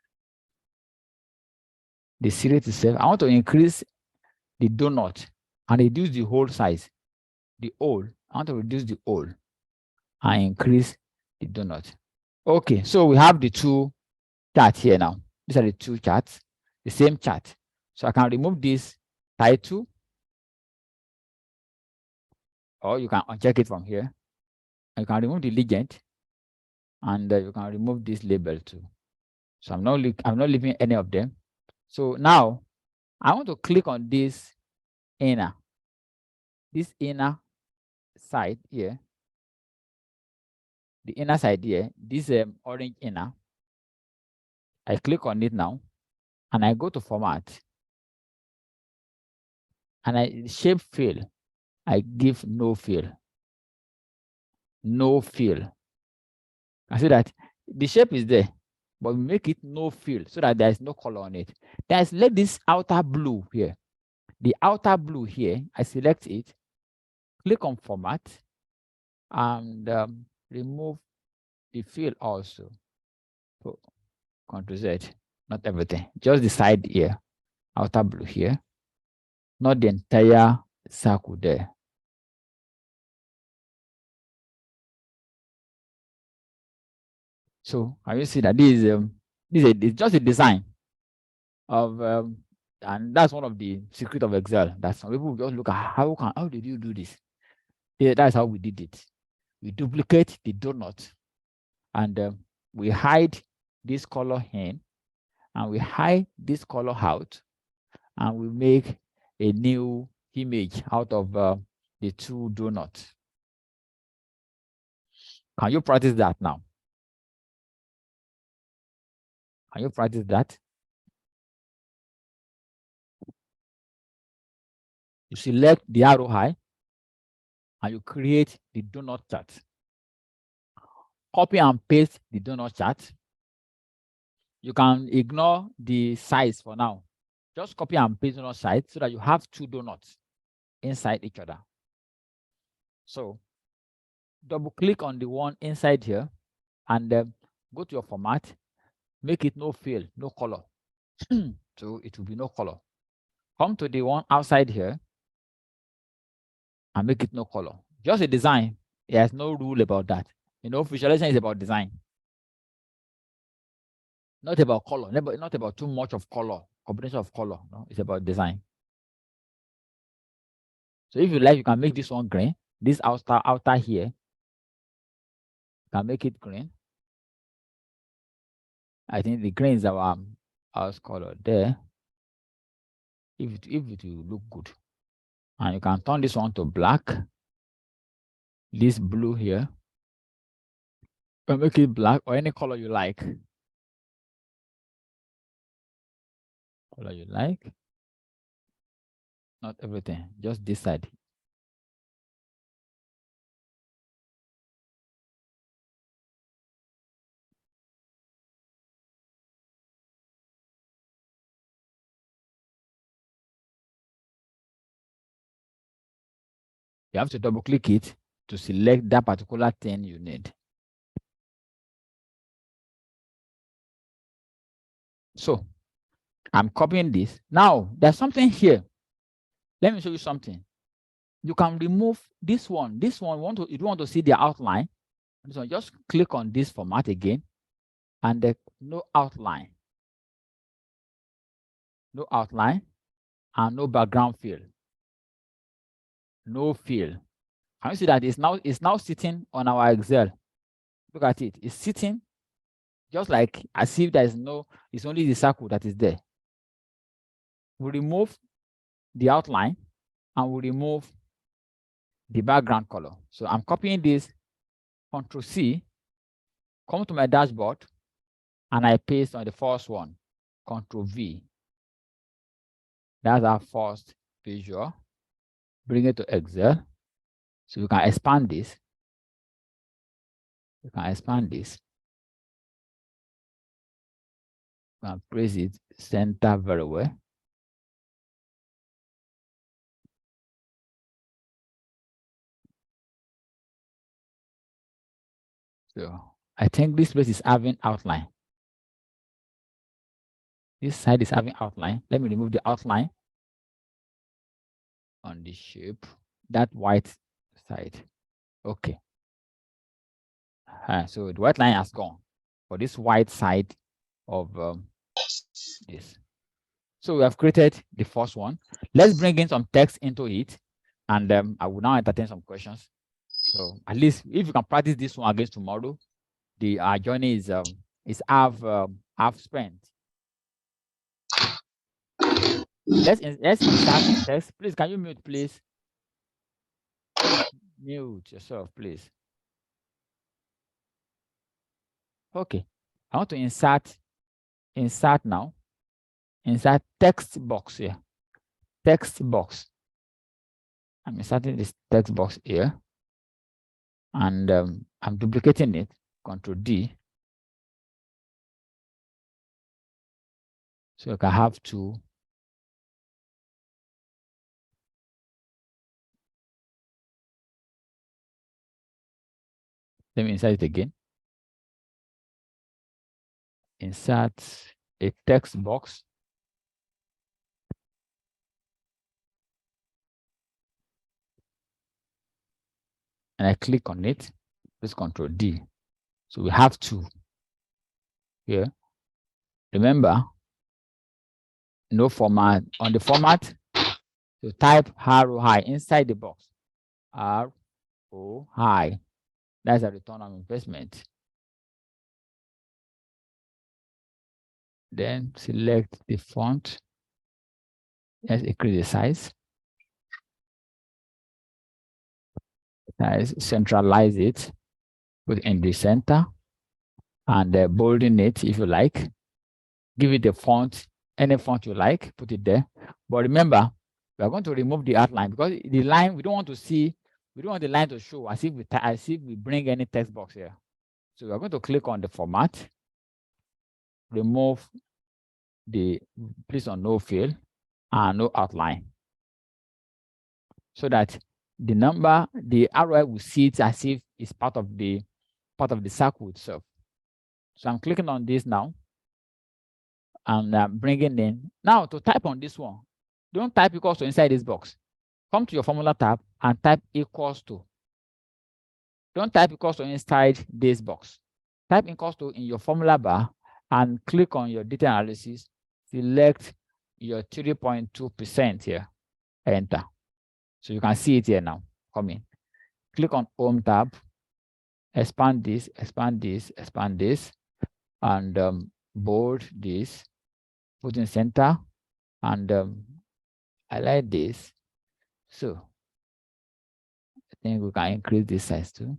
The series itself. I want to increase the donut and reduce the whole size. The whole. I want to reduce the whole and increase the donut. Okay, so we have the two charts here now. These are the two charts, the same chart. So I can remove this title, or you can uncheck it from here. You can remove the legend, and you can remove this label too. So I'm not leaving any of them. So now I want to click on this inner side here. The inner side here, this orange inner. I click on it now, and I go to format, and I shape fill. I give no fill. No fill. I see that the shape is there, but we make it no fill so that there is no color on it. Then I select this outer blue here. The outer blue here, I select it, click on format, and remove the fill also. So Ctrl Z, not everything, just the side here, outer blue here, not the entire circle there. So can you see that this is just a design of and that's one of the secret of Excel. That some people just look at how did you do this? Yeah, that's how we did it. We duplicate the donut, and we hide this color in, and we hide this color out, and we make a new image out of the two donuts. Can you practice that now? Can you practice that? You select the arrow high, and you create the donut chart. Copy and paste the donut chart. You can ignore the size for now. Just copy and paste donut size so that you have two donuts inside each other. So double click on the one inside here, and go to your format, make it no fill, no color. So it will be no color. Come to the one outside here and make it no color. Just a design. There's no rule about that. You know, visualization is about design. Not about color, not about too much of color, combination of color. No, it's about design. So if you like, you can make this one green. This outer here, you can make it green. I think the green is our house color there. If it will look good. And you can turn this one to black. This blue here. You can make it black or any color you like. Color you like. Not everything, just this side. You have to double click it to select that particular thing you need. So I'm copying this. Now there's something here. Let me show you something. You can remove this one. This one, you don't want to see the outline. So just click on this format again, and no outline. No outline and no background fill. No fill. Can you see that it's now sitting on our Excel? Look at it. It's sitting just like as if there is no, it's only the circle that is there. We remove the outline and we remove the background color. So I'm copying this, Control C, come to my dashboard, and I paste on the first one, Control V. That's our first visual. Bring it to Excel. So we can expand this. You can expand this. You can place it center very well. So I think this place is having outline. This side is having outline. Let me remove the outline on the shape, that white side. Okay. So the white line has gone for this white side of this. So we have created the first one. Let's bring in some text into it, and I will now entertain some questions. So at least if you can practice this one against tomorrow, the journey is half spent. Let's insert some text. Please, can you mute, please? Mute yourself, please. Okay. I want to insert now. Insert text box here. Text box. I'm inserting this text box here. And I'm duplicating it. Control D. So I can have two. Let me insert it again. Insert a text box. And I click on it. Press Control D. So we have two here. Remember, no format. On the format, you type ROI inside the box. ROI. That's a return on investment. Then select the font. Let's increase the size. Centralize it, put it in the center, and bolden it if you like. Give it the font, any font you like, put it there. But remember, we are going to remove the outline because the line, we don't want to see, we don't want the line to show as if we bring any text box here. So we are going to click on the format, remove the, place on no fill and no outline. So that the number, the ROI will see it as if it's part of the circle itself. So I'm clicking on this now. And bringing in. Now to type on this one, don't type equals to inside this box. Come to your formula tab and type equals to. Don't type equals to inside this box. Type equals to in your formula bar and click on your data analysis. Select your 3.2% here. Enter. So you can see it here now. Come in. Click on Home tab. Expand this, expand this, expand this, and bold this. Put in center, and I like this. So I think we can increase this size too.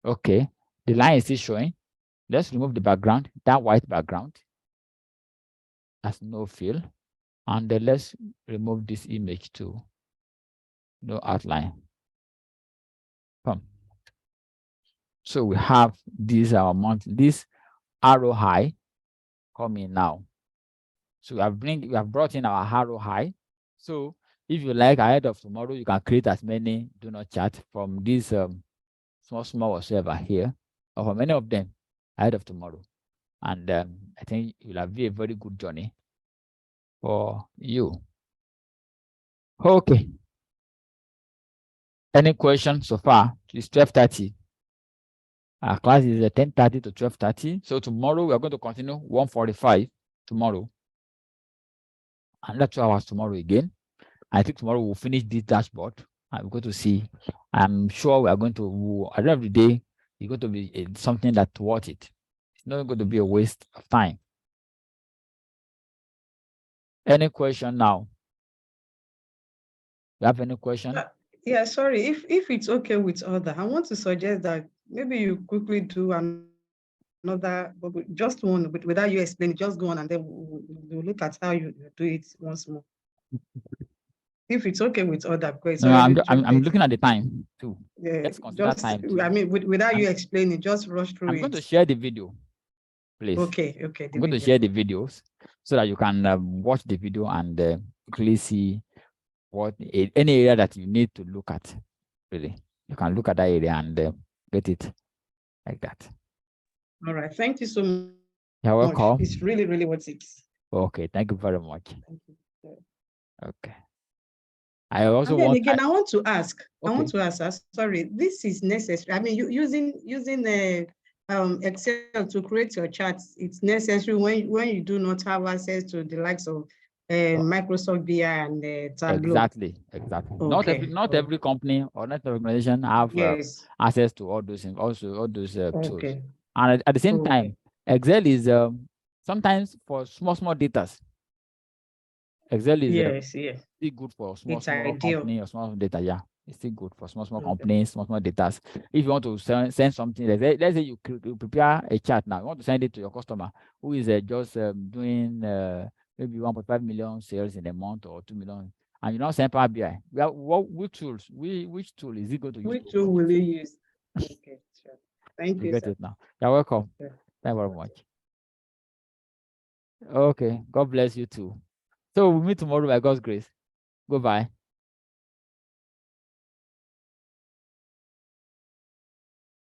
Okay, the line is still showing. Let's remove the background, that white background. That's no fill. And then let's remove this image too. No outline. Come. So we have this this arrow high coming now. So we have brought in our arrow high. So If you like, ahead of tomorrow, you can create as many do not chat from these small whatsoever here, or from any of them ahead of tomorrow. And I think it will have been a very good journey for you. Okay. Any questions so far? It's 12:30. Our class is 10:30 to 12:30. So tomorrow we are going to continue 1:45 tomorrow. Another 2 hours tomorrow again. I think tomorrow we'll finish this dashboard. I'm going to see. I'm sure we are going to, at the end of the day, it's going to be something that's worth it. It's not going to be a waste of time. Any question now? You have any question? Yeah, sorry. If it's okay with other, I want to suggest that maybe you quickly do another, just one, but without you explaining, just go on and then we'll look at how you do it once more. If it's okay with other, because no, I'm looking at the time too. Yeah, Let's consider time too. I mean, without you explaining, just rush through it. I'm going to share the video, please. Okay. I'm going to share the videos so that you can watch the video and quickly see what any area that you need to look at. Really, you can look at that area and get it like that. All right. Thank you so much. You're welcome. It's really, really worth it. Okay. Thank you very much. Thank you. Okay. I also and then want. Again, I want to ask. Okay. I want to ask. Sorry, this is necessary. I mean, using Excel to create your charts. It's necessary when you do not have access to the likes of Microsoft BI and Tableau. Exactly. Okay. Not every company or not every organization have Yes. access to all those things, also all those tools. Okay. And at the same time, Excel is sometimes for small data. Excel is still good for small company or small data. Yeah, it's still good for small companies, small data. If you want to send something, let's say you prepare a chart now, you want to send it to your customer who is just doing maybe 1.5 million sales in a month or 2 million, and you now send Power BI. Which tool is it going to use? Which tool will you use? Okay, sure. Thank you, get sir. it now. You're welcome. Yeah. Thank you very much. Okay, God bless you too. So we'll meet tomorrow by God's grace. Goodbye.